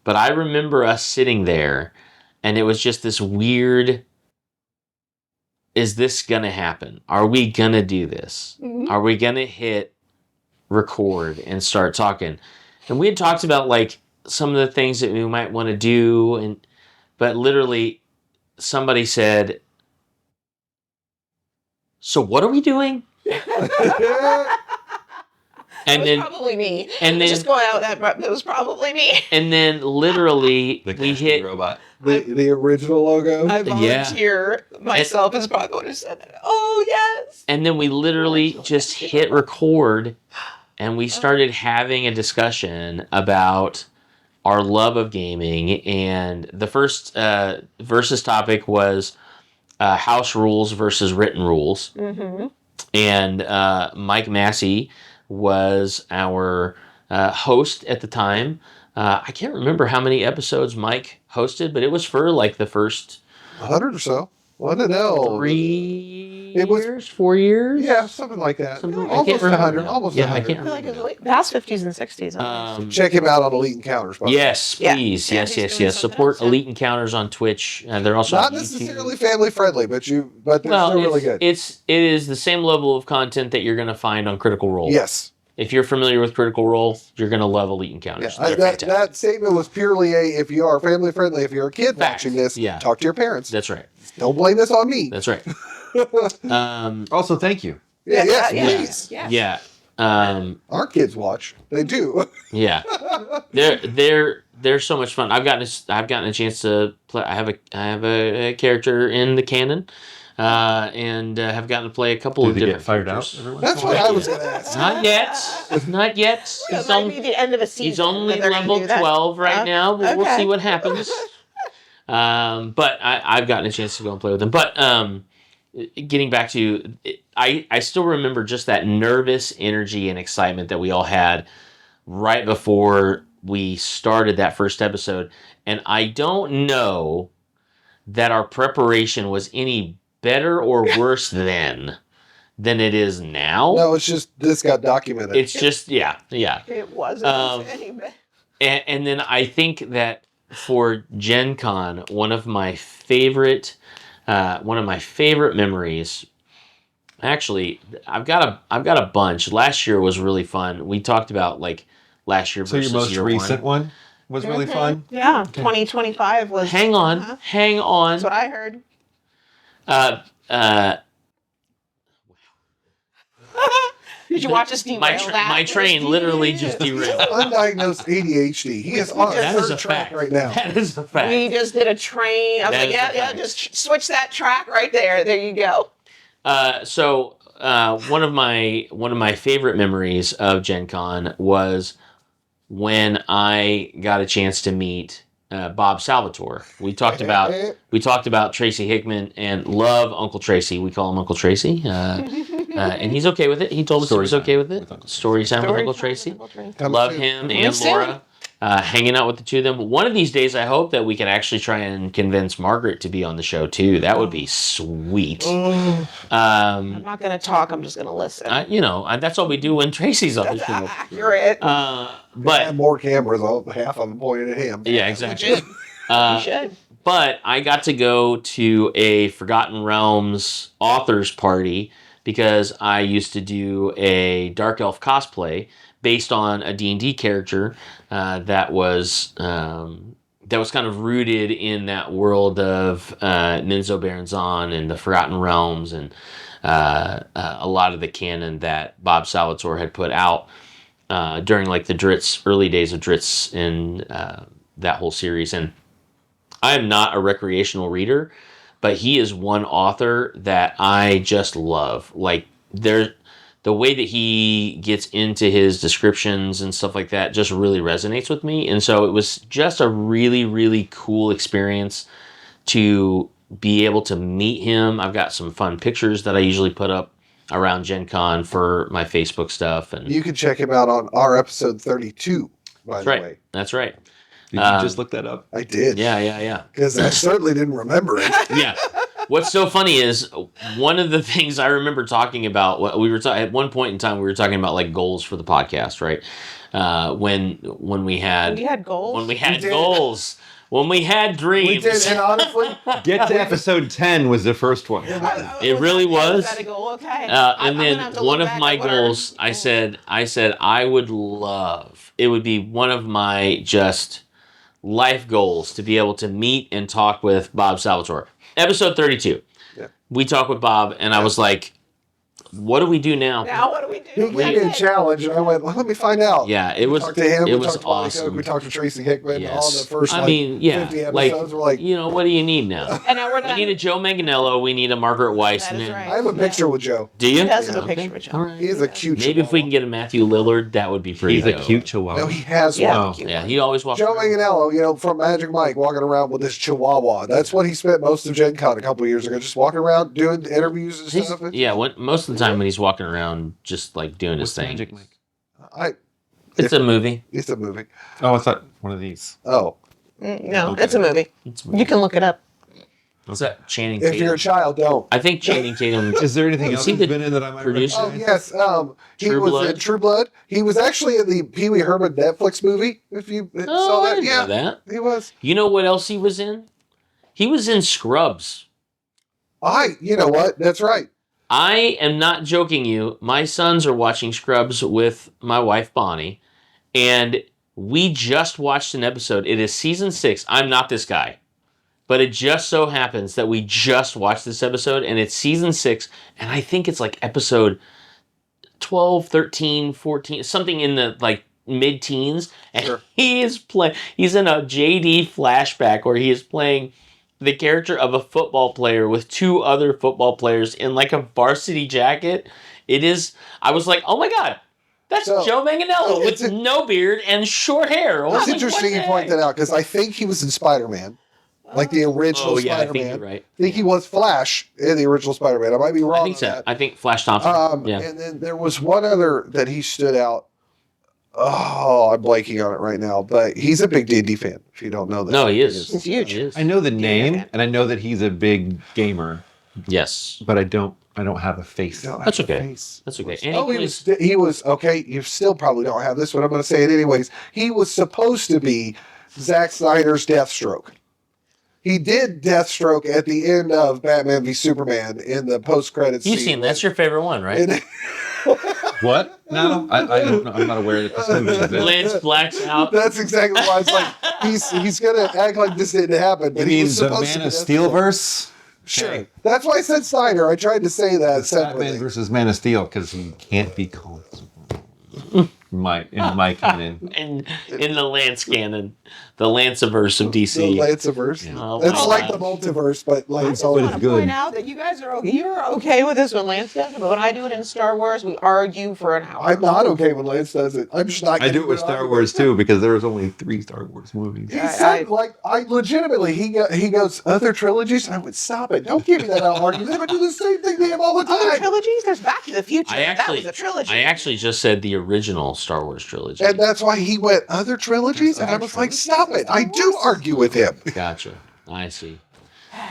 but I remember us sitting there and it was just this weird, is this gonna happen? Are we gonna do this? Mhm. Are we gonna hit record and start talking? And we had talked about like some of the things that we might want to do, but literally somebody said, "So what are we doing?" And It then was probably me. and then- just going out with that, it was probably me. And then literally we hit robot. The original logo. I Yeah. volunteer myself as probably the one who said that. Oh yes. and then we literally just hit record and we started having a discussion about our love of gaming. And the first versus topic was house rules versus written rules. Mm-hmm. And Mike Massey was our host at the time. I can't remember how many episodes Mike hosted, but it was for like the first 100 or so. What the hell? 4 years? Yeah, something like that. Something- I can't Almost remember 100. now. Almost Yeah, I 100. can't I feel like it remember. was like past 50s and 60s. Check him out on Elite Encounters. by the way. Yes, Yeah. please. Yeah, Yes, he's yes, doing yes. something Support else, yeah. Elite Encounters on Twitch. They're also Not on YouTube. necessarily family friendly, but they're Well, still really good. it is the same level of content that you're going to find on Critical Role. Yes. If you're familiar with Critical Role, you're going to love Elite Yeah, Encounters. that, They're fantastic. that statement was purely if you are family friendly, if you're a kid Fact. watching this, Yeah. talk to your parents. That's right. Don't blame this on me. That's right. Also, thank you. Yes, yeah, please. yeah. Yeah. Our kids watch. They do. Yeah. They're so much fun. I've gotten a chance to play. I have a character in the canon. and have gotten to play a couple Did of he get different fired out? characters. Every once That's in a what while? I was going to ask. Not yet. Not yet. It He's, might be the end of a season. he's only that they're gonna level do that. 12 right now, but we'll okay. see what happens. But I've gotten a chance to go and play with him. But getting back to, I still remember just that nervous energy and excitement that we all had right before we started that first episode. And I don't know that our preparation was any better or worse then than it is now. No, it's just this got documented. It's just, yeah. It wasn't. Anyway. And then I think that for Gen Con, one of my favorite memories. Actually, I've got a bunch. Last year was really fun. We talked about like last year So versus your most year recent one was really fun? Yeah, 2025 was. Hang on. That's what I heard. Did you watch us derail that? My train literally just derailed. Undiagnosed ADHD. He is on That a is third a track fact. right now. That is a fact. We just did a train. I was That like, is yeah, a yeah, fact. just switch that track right there. There you go. So one of my favorite memories of Gen Con was when I got a chance to meet Bob Salvatore. We talked about Tracy Hickman and love Uncle Tracy. We call him Uncle Tracy, and he's okay with it. He told us he was okay with it. Story time with Uncle Tracy. Love him and soon. Laura. Hanging out with the two of them. One of these days, I hope that we can actually try and convince Margaret to be on the show too. That would be sweet. I'm not going to talk. I'm just going to listen. That's all we do when Tracy's on the show. Accurate. But More cameras, half of them pointed at him. yeah, exactly. You should. But I got to go to a Forgotten Realms authors party because I used to do a Dark Elf cosplay based on a D&D character that was kind of rooted in that world of Ninzo Baranzan and the Forgotten Realms and a lot of the canon that Bob Salvatore had put out during like the Dritz early days of Dritz and that whole series. And I am not a recreational reader, but he is one author that I just love. Like the way that he gets into his descriptions and stuff like that just really resonates with me. And so it was just a really, really cool experience to be able to meet him. I've got some fun pictures that I usually put up around Gen Con for my Facebook stuff. And You can check him out on our episode 32, by that's the right. way. That's right. Did you just look that up? I did. Yeah. Because I certainly didn't remember it. Yeah. What's so funny is one of the things I remember talking about. We were at one point in time we were talking about like goals for the podcast, right? When we had You had goals? when we had did. goals, when we had dreams. We did, and honestly, Get to episode 10 was the first one. It really was. That a goal? Okay. And I'm gonna then have to one look of back my at what goals, our- I said I would love. It would be one of my just life goals to be able to meet and talk with Bob Salvatore. Episode 32. Yeah. We talked with Bob, and I was like, "What do we do now?" Now what do we he do? gave me a challenge, and I went, well, let me find out. Yeah, it We was. talked to him. It We was talked to Bonnie Cook, awesome. we talked to Tracy Hickman Yes. on the first, I like, mean, yeah, 50 like, episodes. We're like, what do you need now? And now we're We not. need a Joe Manganiello. We need a Margaret Weiss. That is and- right. I have a picture with Joe. Do you? He does have a Okay. picture with Joe. All right. He is a cute Maybe if we can get a Matthew Lillard, that would be pretty. He's a dope. cute chihuahua. No, he has Yeah. one. Oh. cute Yeah, one. he always walks. Joe around. Manganiello, from Magic Mike, walking around with this chihuahua. That's what he spent most of Gen Con a couple of years ago, just walking around doing interviews and He's- stuff. yeah, most of the time when he's walking around, just like doing his What's thing. Magic Mike? It's a movie. It's a movie. Oh, I thought one of these. Oh, No, Okay. it's a movie. It's a movie. You can look it up. What's that? Channing if Tatum. you're a child, don't. I think Channing Tatum. Is there anything Is else he he's the been in that I might producer? Oh recognize? yes, he True was Blood? in True Blood. He was actually in the Pee Wee Herman Netflix movie. If you Oh, saw I that, didn't know yeah, that. he was. You know what else he was in? He was in Scrubs. You know what? That's right. I am not joking you. My sons are watching Scrubs with my wife Bonnie, and we just watched an episode. It is season 6. I'm not this guy, but it just so happens that we just watched this episode, and it's season 6, and I think it's like episode 12, 13, 14, something in the like mid-teens, and Sure. he's in a JD flashback where he is playing the character of a football player with two other football players in like a varsity jacket. It is. I was like, oh my god, that's So- Joe Manganiello with it's- no beard and short hair. I was It's like, interesting what you the point heck? that out because I think he was in Spider-Man, like the original Oh yeah, I Spider-Man. think you're right. I think he was Flash in the original Spider-Man. I might be wrong. I think on so. that. I think Flash Thompson. Yeah. And then there was one other that he stood out. Oh, I'm blanking on it right now, but he's a big D&D fan. If you don't know that, No, he is. He's huge. He is. I know the Yeah. name, and I know that he's a big gamer, Yes. but I don't have a face. Don't That's have a okay. face. That's okay. And Oh, he was okay. You still probably don't have this, but I'm going to say it anyways. He was supposed to be Zack Snyder's Deathstroke. He did Deathstroke at the end of Batman v Superman in the post-credits. You've scene. seen that's your favorite one, right? And- What? No, I don't know. I'm not aware that this movie exists. Lance blacks out. That's exactly why I was like, he's gonna act like this didn't happen. But You he mean was the supposed to Man be of Deathstroke. Steel verse? Sure. Okay. That's why I said Snyder. I tried to say that Batman separately. versus Man of Steel because he can't be called. In my canon. in the Lance canon, the Lanceverse of The DC. Lanceverse. Oh, It's wow. like the multiverse, but I Lance just always. want to good. point out that you guys are you're okay with this when Lance does it, but when I do it in Star Wars, we argue for an hour. I'm not okay when Lance does it. I'm just not. I do it getting with good Star argument. Wars too because there was only 3 Star Wars movies. He I- said, I legitimately, he goes, other trilogies? I would stop it. Don't give me that out, Marty. They would do the same thing to him all the Other time. trilogies? There's Back to the Future. that was a trilogy. I actually just said the original Star Wars trilogy. And that's why he went, other trilogies? And I was like, stop it. I do argue with him. Gotcha. I see.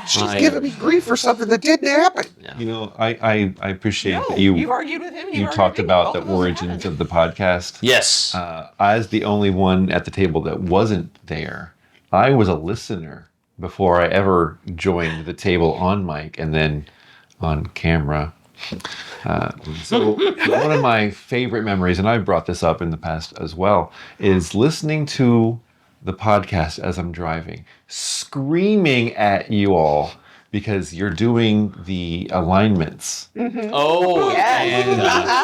She's I, giving me grief for something that didn't happen. You know, I appreciate No, that you've argued with him. you talked about the origins of the podcast. Yes. As the only one at the table that wasn't there, I was a listener before I ever joined the table on mic and then on camera. So one of my favorite memories, and I've brought this up in the past as well, is listening to the podcast as I'm driving, screaming at you all because you're doing the alignments. Oh, Yes.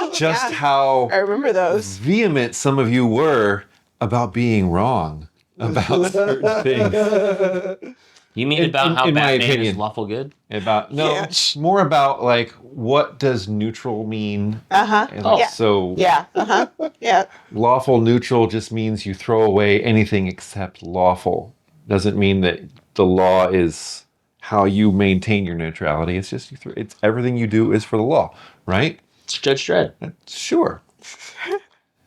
and, Just Yeah. how I remember those. vehement some of you were about being wrong about certain things. you mean in- about how in my Batman opinion. is lawful good? About no, Yeah. more about like what does neutral mean? Uh-huh. And Oh. Yeah. so Yeah. Uh-huh. Yeah. lawful neutral just means you throw away anything except lawful. Doesn't mean that the law is how you maintain your neutrality. It's just it's everything you do is for the law, right? It's Judge Dredd. Sure.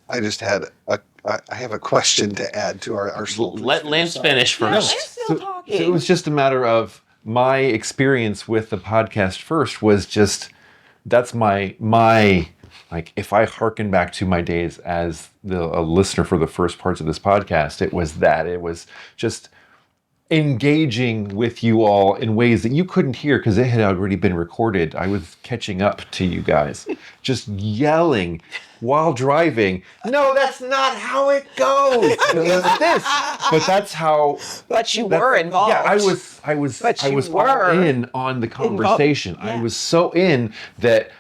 I just had I have a question to add to our Let Lance finish Yeah, first. Lance's still So talking. it was just a matter of my experience with the podcast first was just that's my like if I hearken back to my days as a listener for the first parts of this podcast, it was just engaging with you all in ways that you couldn't hear because it had already been recorded. I was catching up to you guys, just yelling while driving. No, that's not how it goes. It's this, but that's how. But you That- were involved. Yeah, I was But I you was were all in on the conversation. I yeah. was so in that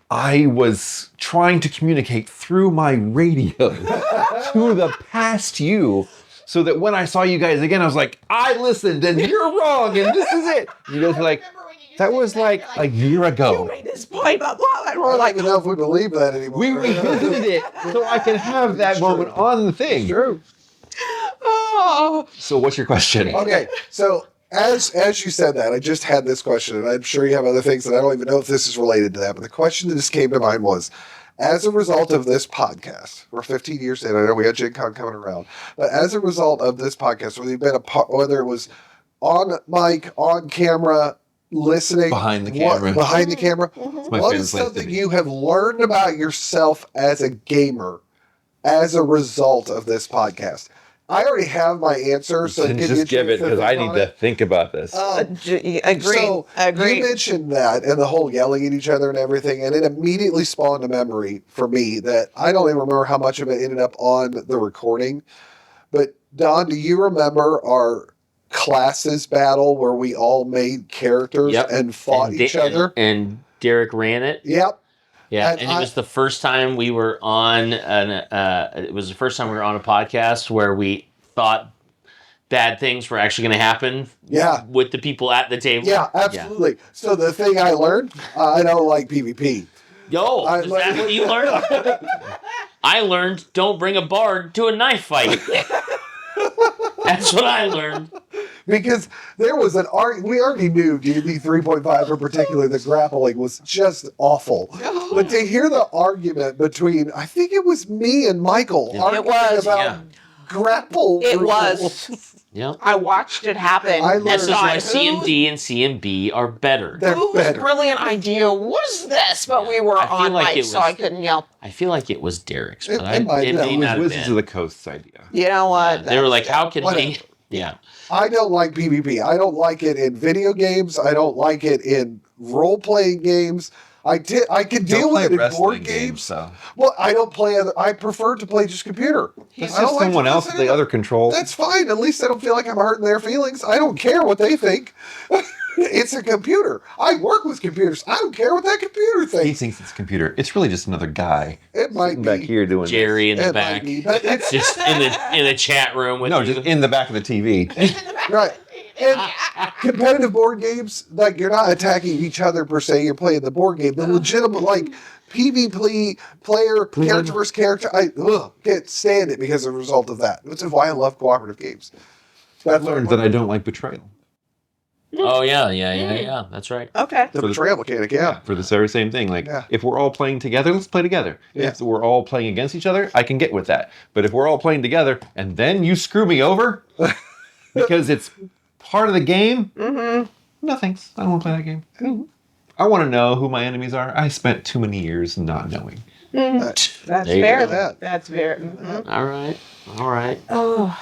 I was trying to communicate through my radio to the past you so that when I saw you guys again, I was like, I listened and you're wrong and this is it. You guys were like, that was like a year You ago. made this point, blah, blah. And I we're don't like, even know if we believe that anymore. We revisited it so I can have that moment on the thing. True. oh. So what's your question? Okay, so as you said that, I just had this question, and I'm sure you have other things that I don't even know if this is related to that. But the question that just came to mind was, as a result of this podcast, we're 15 years in. I know we had Gen Con coming around, but as a result of this podcast, whether you've been whether it was on mic, on camera, listening Behind the camera. behind the camera, my what favorite is place to something be. you have learned about yourself as a gamer as a result of this podcast? I already have my answer, so Then can just you give it because I need to think about this. Agree. So Agree. you mentioned that and the whole yelling at each other and everything, and it immediately spawned a memory for me that I don't even remember how much of it ended up on the recording. But Don, do you remember our classes battle where we all made characters Yep. and fought And each other? And Derek ran it. Yep. Yeah, And and it I- was the first time we were on it was the first time we were on a podcast where we thought bad things were actually going to happen Yeah. with the people at the table. Yeah, absolutely. So the thing I learned, I don't like PvP. Yo, I is like- that what you learned? I learned don't bring a bard to a knife fight. That's what I learned. Because there was we already knew D&D 3.5 in particular, the grappling was just awful. But to hear the argument between, I think it was me and Michael, Yeah. arguing It was, about yeah. grapple It rules. was. Yeah. I watched it happen. I and learned- This is why thought, CMD and CMB are better. They're whose better. brilliant idea was this? But we were I feel on like mic, it so was- I couldn't yell. I feel like it was Derek's, It but it might- no, may it It not have was Wizards been. of the Coast idea. You know what? They were like, how can Whatever. we? Yeah. I don't like PvP. I don't like it in video games. I don't like it in role-playing games. I can deal with it in board games. so Well, I don't play other. I prefer to play just computer. it's I don't just like someone to else listen with to the other it. control. That's fine. At least I don't feel like I'm hurting their feelings. I don't care what they think. It's a computer. I work with computers. I don't care what that computer He thinks. thinks it's a computer. It's really just another guy It might sitting be. back here doing Jerry in the It might back, be, but it's just in the chat room with No, you. just in the back of the TV. right. And competitive board games, like you're not attacking each other per se. You're playing the board game. The legitimate, like PvP player character versus character. I can't stand it because of the result of that. Which is why I love cooperative games. I've learned that I don't like betrayal. Oh yeah. That's right. Okay. The For the- betrayal mechanic, yeah. For the very same thing. Like, Yeah. if we're all playing together, let's play together. Yeah. If we're all playing against each other, I can get with that. But if we're all playing together and then you screw me over because it's part of the game, no thanks. I don't want to play that game. I want to know who my enemies are. I spent too many years not knowing. That's There you fair. go. That. That's fair. All right. Oh,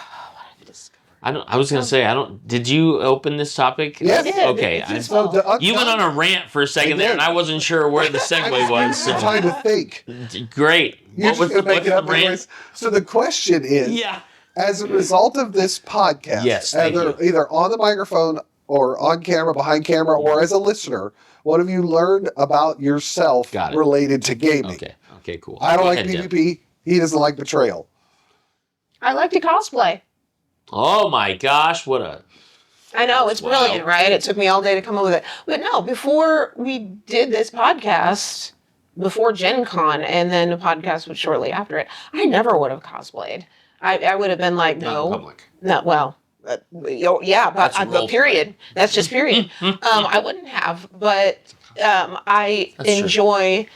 I was gonna say I don't. Did you open this topic? Yeah. Okay. It's just- So the You went on a rant for a second there, and I wasn't sure where the segue was. I'm trying to think. Great. You're What was just the, gonna make it up rant? anyways. So the question is, Yeah. as a result of this podcast, Yes, thank either on the microphone or on camera, behind camera, or as a listener, what have you learned about yourself Got it. related to gaming? Okay. Cool. I don't Go like ahead, Deb. PvP. He doesn't like betrayal. I like to cosplay. Oh my gosh! What a I know, it's Wow. brilliant, right? It took me all day to come up with it. But no, before we did this podcast, before Gen Con, and then the podcast was shortly after it, I never would have cosplayed. I would have been like, Not in no, public. no, well, yeah, but That's role period. That's just period. I wouldn't have, but I That's true. enjoy.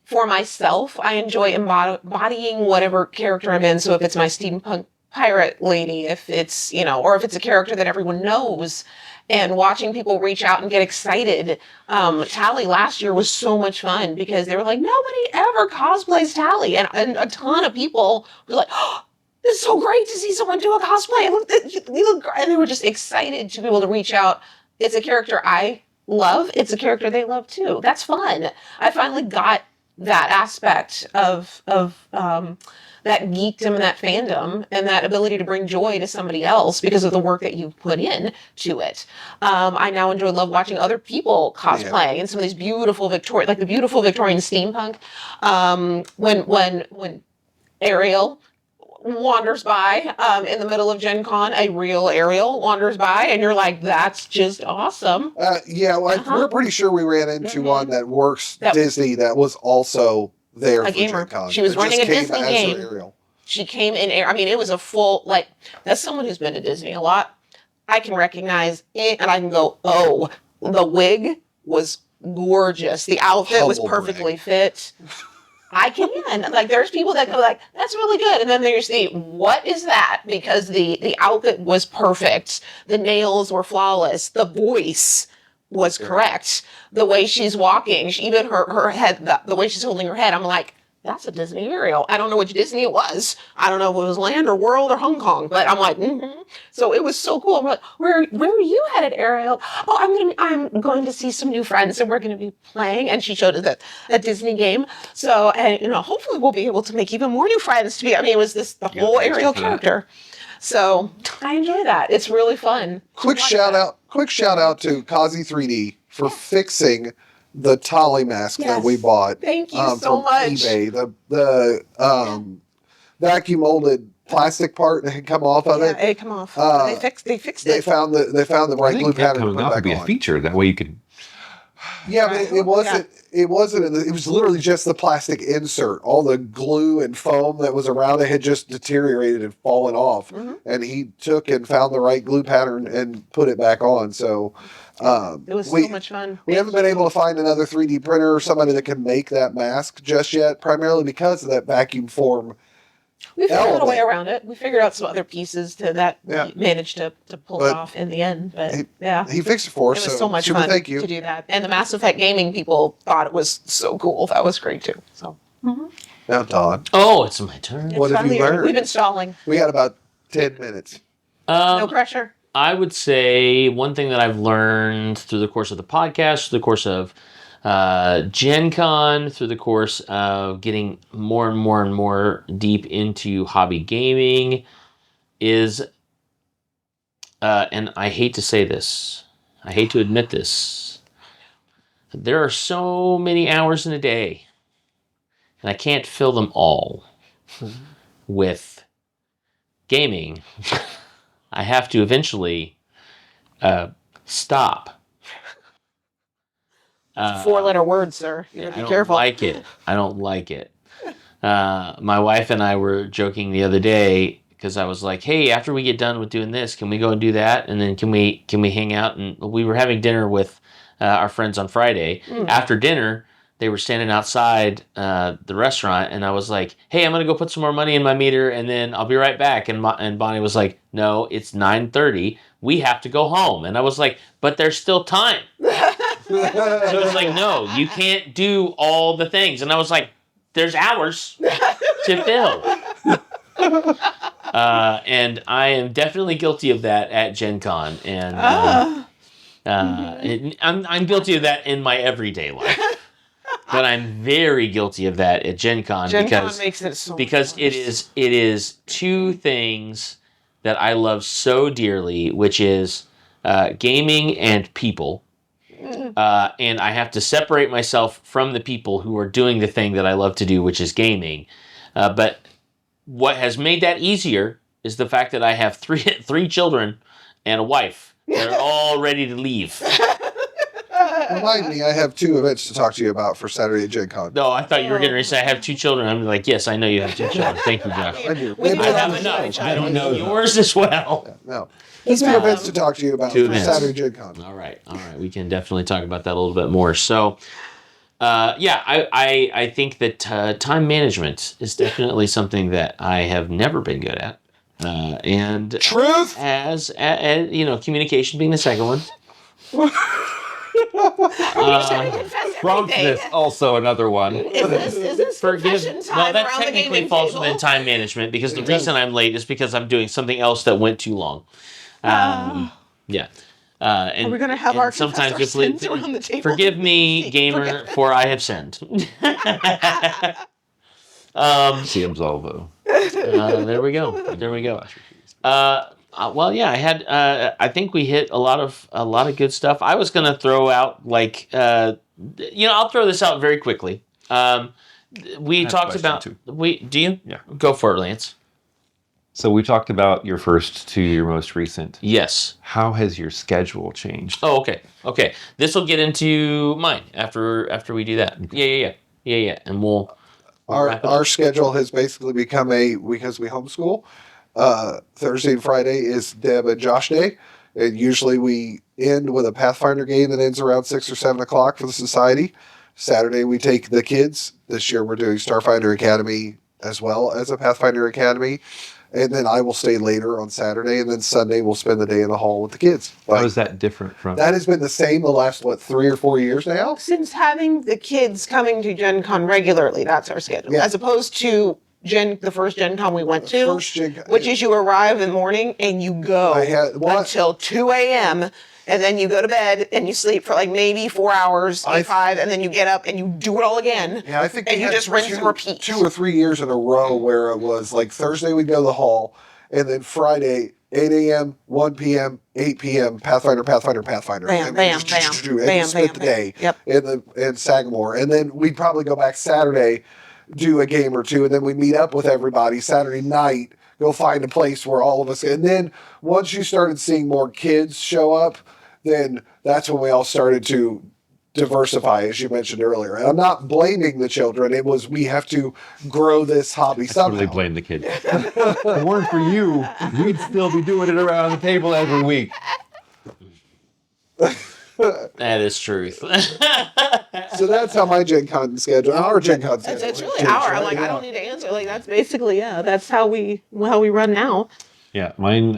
For myself, I enjoy embodying whatever character I'm in. So if it's my steampunk pirate lady, if it's, or if it's a character that everyone knows, and watching people reach out and get excited. Tally last year was so much fun because they were like, nobody ever cosplays Tally. And a ton of people were like, oh, this is so great to see someone do a cosplay. You look great. And they were just excited to be able to reach out. It's a character I love. It's a character they love too. That's fun. I finally got that aspect of that geekdom and that fandom and that ability to bring joy to somebody else because of the work that you put in to it. I now love watching other people cosplay and some of these beautiful the beautiful Victorian steampunk. When Ariel wanders by in the middle of Gen Con, a real Ariel wanders by, and you're like, that's just awesome. We're pretty sure we ran into one that works Disney that was also there A for gamer. Gen Con. She was It running just a came Disney as her game. Ariel. She came in air. I mean, it was a full, that's someone who's been to Disney a lot. I can recognize it and I can go, oh, the wig was gorgeous. The outfit was Humble perfectly brag. fit. I can. There's people that go like, that's really good. And then there's what is that? Because the outfit was perfect. The nails were flawless. The voice was correct. The way she's walking, even her head, the way she's holding her head, I'm like, that's a Disney Ariel. I don't know which Disney it was. I don't know if it was Land or World or Hong Kong, but I'm like, So it was so cool. I'm like, where are you headed, Ariel? Oh, I'm going to see some new friends and we're going to be playing. And she showed us a Disney game. So, and hopefully we'll be able to make even more new friends. It was the whole thanks Ariel for that. character. So I enjoy that. It's really fun. Quick shout out to Kazi 3D for fixing the Tolly mask that we bought. Thank you so from much. eBay. The vacuum molded plastic part that had come off of Yeah, it. it come off. Uh, They fixed They it. found the I right think glue that pattern to coming put off would back be a on. feature. That way you could. Yeah, but it wasn't. It wasn't. It was literally just the plastic insert. All the glue and foam that was around it had just deteriorated and fallen off. And he took and found the right glue pattern and put it back on. So It was we so much fun. we haven't been able to find another 3D printer or somebody that can make that mask just yet. Primarily because of that vacuum form. We figured out a way element. around it. We figured out some other pieces to that Yeah. managed to pull But it off in the end. But he- yeah. He fixed it for It us. was so much super fun thank you. to do that. And the Mass Effect gaming people thought it was so cool. That was great too. So Now, Don, Oh, it's my turn. What have you finally, learned? we've been stalling. we got about 10 minutes. No pressure. I would say one thing that I've learned through the course of the podcast, through the course of Gen Con, through the course of getting more and more and more deep into hobby gaming is, and I hate to say this, I hate to admit this, there are so many hours in a day, and I can't fill them all with gaming. I have to eventually stop. 4-letter word, sir. You I gotta be don't careful. like it. I don't like it. My wife and I were joking the other day because I was like, "Hey, after we get done with doing this, can we go and do that? And then can we hang out?" And we were having dinner with our friends on Friday. After dinner, they were standing outside the restaurant, and I was like, "Hey, I'm gonna go put some more money in my meter, and then I'll be right back." And Bonnie was like, "No, it's 9:30. We have to go home." And I was like, "But there's still time." So it was like, "No, you can't do all the things." And I was like, "There's hours to fill." And I am definitely guilty of that at Gen Con. And I'm guilty of that in my everyday life. But I'm very guilty of that at Gen Con Gen Con because makes it so because much it is two things that I love so dearly, which is gaming and people. And I have to separate myself from the people who are doing the thing that I love to do, which is gaming. But what has made that easier is the fact that I have three children and a wife that are all ready to leave. Remind me, I have 2 events to talk to you about for Saturday at Gen Con. No, I thought you were going to say I have 2 children. I'm like, yes, I know you have 2 children. Thank you, Josh. I do. We Maybe I do have have enough. each I other. don't know yours as well. No. There's 2 events to talk to you about 2 for events. Saturday Gen Con. All right. We can definitely talk about that a little bit more. So, I think that time management is definitely something that I have never been good at. And Truth! as communication being the second one. Confess Promptness, everything. also another one. Is this Forgive. confession Well, time that around the technically gaming falls table? within time management because the It does. reason I'm late is because I'm doing something else that went too long. Yeah. And, Are we going to have and our sometimes confess our we sins around the table? Forgive me, gamer, for I have sinned. See Absolvo. There we go. Well, yeah, I think we hit a lot of good stuff. I was gonna throw out I'll throw this out very quickly. We have a talked question, about too. Do you? Yeah. Go for it, Lance. So we talked about your first to your most recent. Yes. How has your schedule changed? Oh, okay. This will get into mine after we do that. Yeah. And we'll wrap it up. Our schedule has basically become because we homeschool. Thursday and Friday is Deb and Josh Day. And usually we end with a Pathfinder game that ends around 6 or 7 o'clock for the society. Saturday we take the kids. This year we're doing Starfinder Academy as well as a Pathfinder Academy. And then I will stay later on Saturday. And then Sunday we'll spend the day in the hall with the kids. How Like, is that different from? that has been the same the last, 3 or 4 years now? Since having the kids coming to Gen Con regularly, that's our schedule. Yeah. As opposed to the first Gen Con we went to, First Gen- which is you arrive in the morning and you go until 2 a.m. and then you go to bed and you sleep for like maybe 4 hours, 5, and then you get up and you do it all again. Yeah, I think and we you had just rinse and repeat. 2 or 3 years in a row where it was like Thursday we'd go to the hall, and then Friday 8 a.m., 1 p.m., 8 p.m. Pathfinder. Bam, And we bam, just bam, and bam, spent the bam, day bam. in Sagamore, and then we'd probably go back Saturday, do a game or two, and then we'd meet up with everybody Saturday night, go find a place where all of us. And then once you started seeing more kids show up, then that's when we all started to diversify, as you mentioned earlier. And I'm not blaming the children. It was we have to grow this hobby somehow. Totally blame the kids. If it weren't for you, we'd still be doing it around the table every week. That is truth. So that's how my Gen Con schedule, our Gen Con schedule. It's really changed, our. I'm right? like, I Yeah. don't need to answer. Like, that's basically, yeah, that's how we run now. Yeah, mine,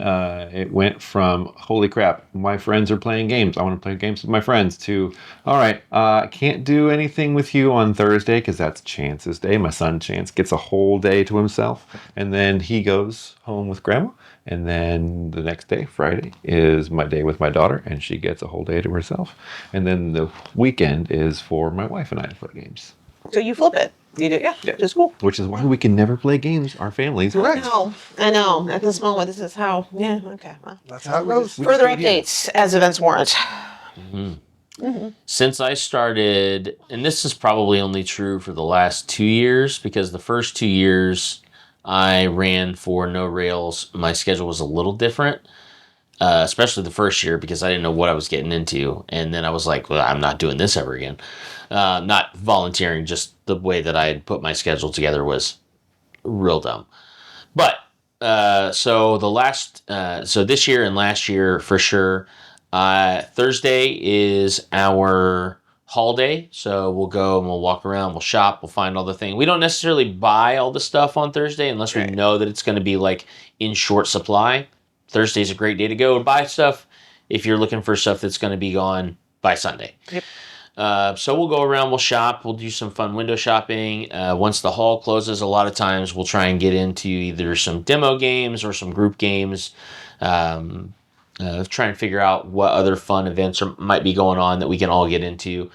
it went from, holy crap, my friends are playing games. I want to play games with my friends, to, all right, I can't do anything with you on Thursday because that's Chance's day. My son Chance gets a whole day to himself. And then he goes home with grandma. And then the next day, Friday, is my day with my daughter, and she gets a whole day to herself. And then the weekend is for my wife and I to play games. So you flip it. You do, yeah. Just cool. Which is why we can never play games, our families. Correct. I know. At this moment, this is how. Yeah. Okay. Well, That's how it goes. further updates as events warrant. Since I started, and this is probably only true for the last 2 years, because the first 2 years I ran for No Rails, my schedule was a little different, especially the first year because I didn't know what I was getting into. And then I was like, well, I'm not doing this ever again. Not volunteering, just the way that I had put my schedule together was real dumb. But so this year and last year for sure, Thursday is our haul day. So we'll go and we'll walk around, we'll shop, we'll find all the things. We don't necessarily buy all the stuff on Thursday unless we know that it's going to be like in short supply. Thursday's a great day to go and buy stuff if you're looking for stuff that's going to be gone by Sunday. Yep. So we'll go around, we'll shop, we'll do some fun window shopping. Once the haul closes, a lot of times we'll try and get into either some demo games or some group games. Try and figure out what other fun events might be going on that we can all get into.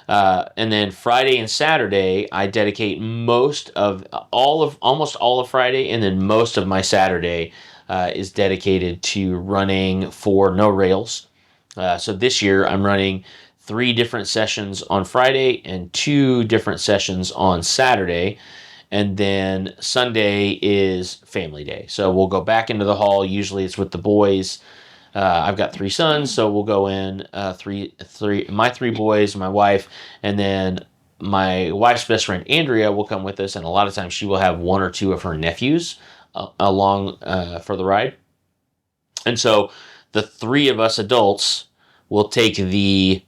And then Friday and Saturday, I dedicate almost all of Friday, and then most of my Saturday is dedicated to running for No Rails. So this year I'm running 3 different sessions on Friday and 2 different sessions on Saturday. And then Sunday is family day. So we'll go back into the hall. Usually it's with the boys. I've got 3 sons, so we'll go in my 3 boys, my wife, and then my wife's best friend Andrea will come with us. And a lot of times she will have 1 or 2 of her nephews along for the ride. And so the 3 of us adults will take the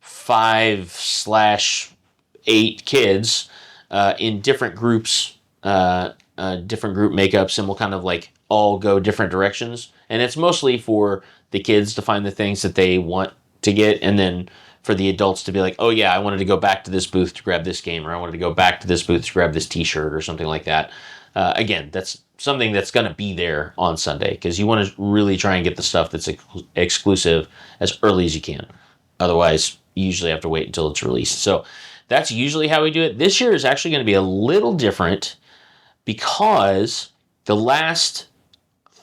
5/8 kids in different groups, different group makeups, and we'll kind of like all go different directions. And it's mostly for the kids to find the things that they want to get, and then for the adults to be like, oh yeah, I wanted to go back to this booth to grab this game, or I wanted to go back to this booth to grab this t-shirt or something like that. Again, that's something that's going to be there on Sunday, because you want to really try and get the stuff that's exclusive as early as you can. Otherwise, you usually have to wait until it's released. So that's usually how we do it. This year is actually going to be a little different because the last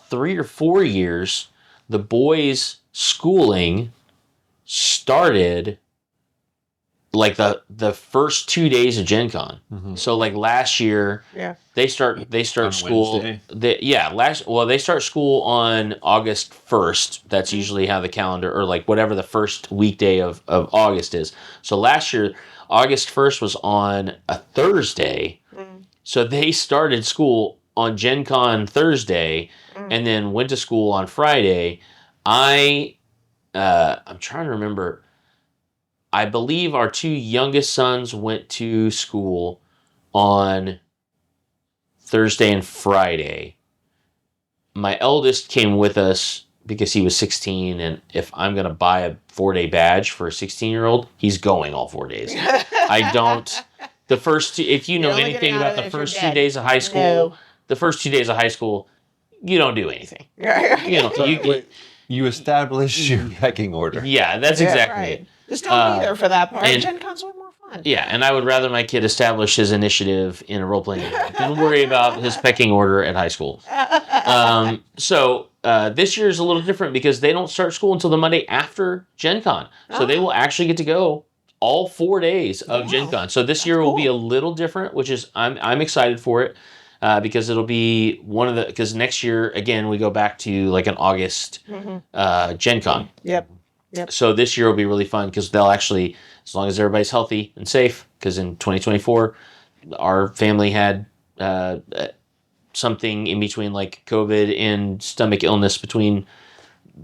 3 or 4 years, the boys' schooling started like the first 2 days of Gen Con. So like last year, they start On school. Wednesday? They start school on August 1st. That's usually how the calendar, or like whatever the first weekday of August is. So last year, August 1st was on a Thursday. So they started school on Gen Con Thursday and then went to school on Friday. I'm trying to remember. I believe our 2 youngest sons went to school on Thursday and Friday. My eldest came with us because he was 16, and if I'm going to buy a 4-day badge for a 16-year-old, he's going all 4 days. I don't. The first 2, if you know You're only anything getting out about of the it if first you're 2 dead. days of high school, No. the first 2 days of high school, you don't do anything. You know, Wait, You establish your pecking order. yeah, that's exactly it. Just don't be there for that part. and- Gen Con's way more fun. Yeah, and I would rather my kid establish his initiative in a role-playing game than worry about his pecking order at high school. So this year is a little different because they don't start school until the Monday after Gen Con. So they will actually get to go all 4 days of Gen Con. So this year will be a little different, which is I'm excited for it. because it'll be one of the because next year again we go back to like an August Gen Con. Yep. So this year will be really fun because they'll actually, as long as everybody's healthy and safe, because in 2024 our family had something in between like COVID and stomach illness between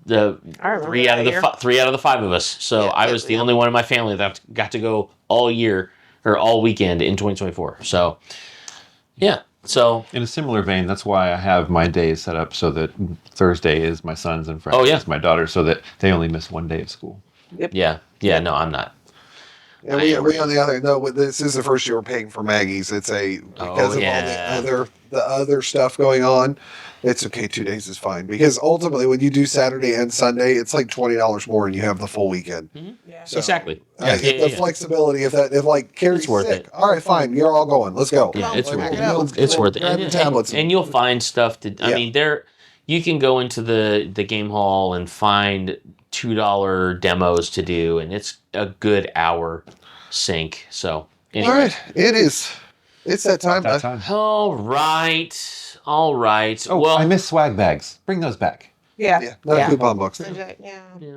the I remember three out of that the three out of the five of us. So Yeah, I was the only one in my family that got to go all year or all weekend in 2024. So yeah. So In a similar vein, that's why I have my days set up so that Thursday is my son's and Friday Oh, yeah. is my daughter, so that they only miss one day of school. yeah, no, I'm not. And we on the other no, this is the first year we're paying for Maggie's. It's because of all the other stuff going on. It's okay. 2 days is fine because ultimately, when you do Saturday and Sunday, it's like $20 more, and you have the full weekend. Yeah. So, Exactly. the flexibility if like Carrie's It's worth sick. it. All right, fine. You're all going. Let's go. Yeah, it's Like, worth we'll- it. It's worth it. grab the tablets. And you'll find stuff to. I Yeah. mean, you can go into the game hall and find $2 demos to do, and it's a good hour sync. So anyway. All right, it is. It's that time. That time. All right. Oh, well, I miss swag bags. Bring those back. Yeah. Yeah, not coupon books. Yeah. Yeah.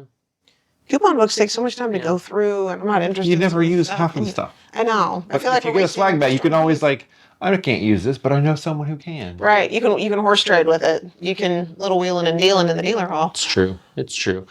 Coupon books take so much time to go through, and I'm not interested. You never in use stuff. half of the stuff. I know. I But feel like if you we're get a wasting swag bag, you can time. always like, I can't use this, but I know someone who can. Right. You can horse trade with it. You can little wheeling and dealing in the dealer hall. It's true. It's true.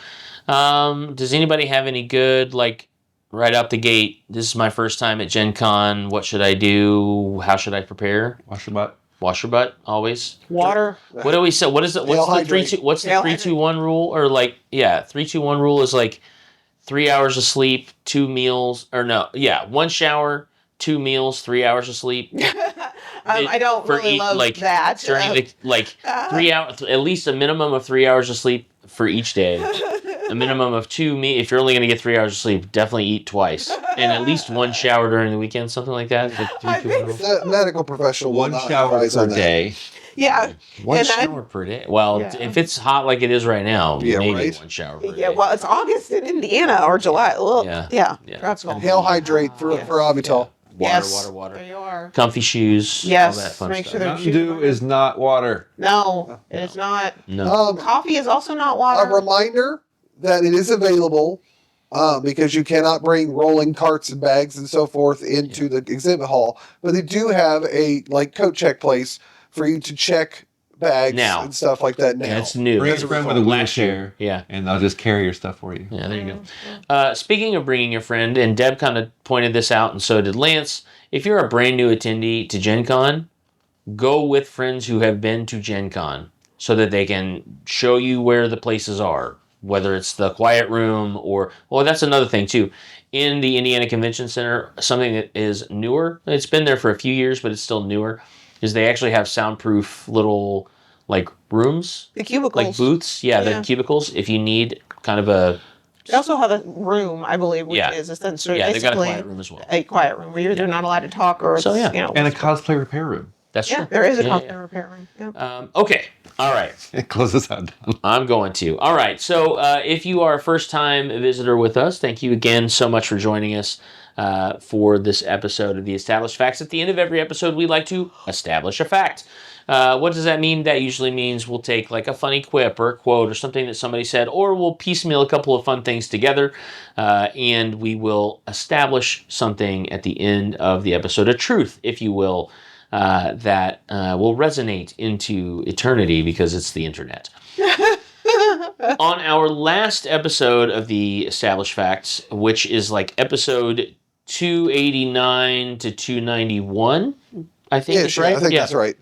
Does anybody have any good like right out the gate? This is my first time at Gen Con. What should I do? How should I prepare? Wash your butt. Wash your butt always. Water. What do we say? What is it? Hail What's the hydrate. 3-2? What's the Hail 3-2-1 rule? Or like 3-2-1 rule is like 3 hours of sleep, 2 meals, or no? Yeah, 1 shower, 2 meals, 3 hours of sleep. I don't For really love like that. during the 3 hours, at least a minimum of 3 hours of sleep for each day. A minimum of 2 If you're only going to get 3 hours of sleep, definitely eat twice, and at least 1 shower during the weekend, something like that. Is it I 3-2-1 think rule? The medical professional will One not shower advise per on that. day. Yeah. One And I- shower per day. Well, Yeah. if it's hot like it is right now, Yeah, maybe right. 1 shower per Yeah, day. well, it's August in Indiana or July. Ugh. Yeah. Yeah. Yeah. That's all. Hail hydrate for Yes. Avital. Water, There water. you are. Comfy shoes. Yes, All that fun make stuff. sure they're- Mountain Dew is not water. No, it's not. No. Coffee is also not A water. reminder that it is available because you cannot bring rolling carts and bags and so forth into the exhibit hall. But they do have a coat check place for you to check bags Now. and stuff like that now. Yeah, it's new. Bring a friend with a Last year. wheelchair, Yeah. and I'll just carry your stuff for you. Yeah, there you go. Speaking of bringing your friend, and Deb kind of pointed this out, and so did Lance. If you're a brand new attendee to Gen Con, go with friends who have been to Gen Con so that they can show you where the places are, whether it's the quiet room or, well, that's another thing too. In the Indiana Convention Center, something that is newer, it's been there for a few years, but it's still newer, is they actually have soundproof little like rooms, The cubicles. like booths. Yeah, Yeah. the cubicles. If you need kind of a, They also have a room, I believe, which Yeah. is essentially yeah, they've got a basically quiet room as well. a quiet room where they're not allowed to talk or So, it's, yeah. you know. And a cosplay repair room. That's yeah, true. there is a Yeah, costume repair room. Yeah. Okay. All right. It closes out. I'm going to. All right. So if you are a first time visitor with us, thank you again so much for joining us for this episode of the Established Facts. At the end of every episode, we like to establish a fact. What does that mean? That usually means we'll take like a funny quip or a quote or something that somebody said, or we'll piecemeal a couple of fun things together, and we will establish something at the end of the episode, a truth, if you will, that will resonate into eternity because it's the internet. On our last episode of the Established Facts, which is like episode 289 to 291, I think Yeah, is sure. right. I think Yeah. that's right.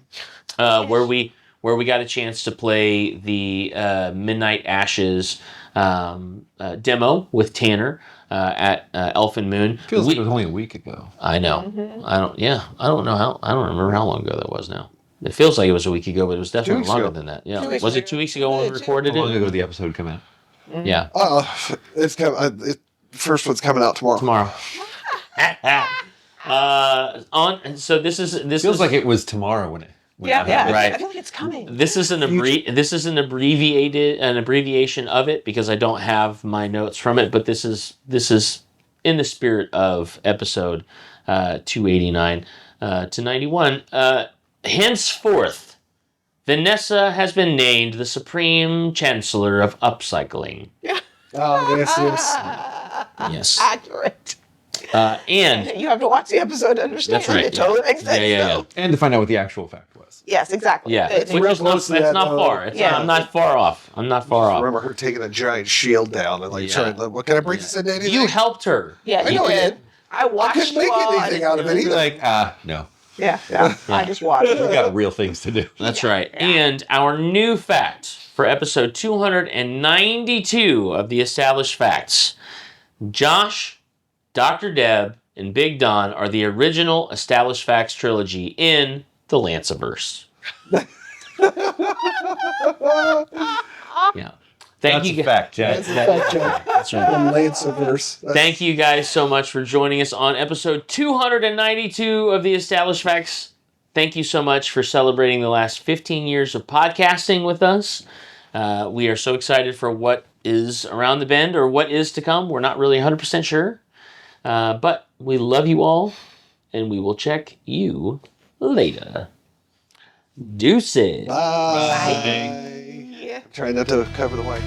Where we got a chance to play the Midnight Ashes demo with Tanner at Elfin Moon. Feels like it was only a week ago. I know. I don't remember how long ago that was now. It feels like it was a week ago, but it was definitely weeks longer ago. than that. Yeah. 2 weeks Was it ago. 2 weeks ago when we Yeah, recorded How long it? ago did the episode come out? Yeah. It's first one's coming out tomorrow. Tomorrow. So this Feels is like it was tomorrow when it. When Yeah, it yeah. happened. Right. I feel like it's coming. This is an abbreviation of it because I don't have my notes from it, but this is in the spirit of episode 289 to 91. henceforth, Vanessa has been named the Supreme Chancellor of Upcycling. Oh, yes, yes. Yes. Accurate. And You have to watch the episode to understand. That's right, It totally yeah. makes sense. Yeah. though. And to find out what the actual fact was. Yes, exactly. yeah, It's which real is close to that's that, not though. far. Yeah. I'm not far off. I'm not far I off. remember her taking a giant shield down and like Yeah. trying to, what can I bring this into anything? You helped her. Yeah, I you know, did. Ed. I watched couldn't make you all. anything out of it You're either. like, no. Yeah. I just watched. We got real things to do. That's right. And our new fact for episode 292 of the Established Facts. Josh, Dr. Deb, and Big Don are the original Established Facts trilogy in the Lanceverse. Yeah. Thank That's you. a fact, Jack. That's a fact, Jack. That's right. From Lanceverse. That's- Thank you guys so much for joining us on episode 292 of the Established Facts. Thank you so much for celebrating the last 15 years of podcasting with us. We are so excited for what is around the bend or what is to come. We're not really 100% sure. But we love you all, and we will check you later. Deuces. Bye. Yeah. Try not to cover the mic.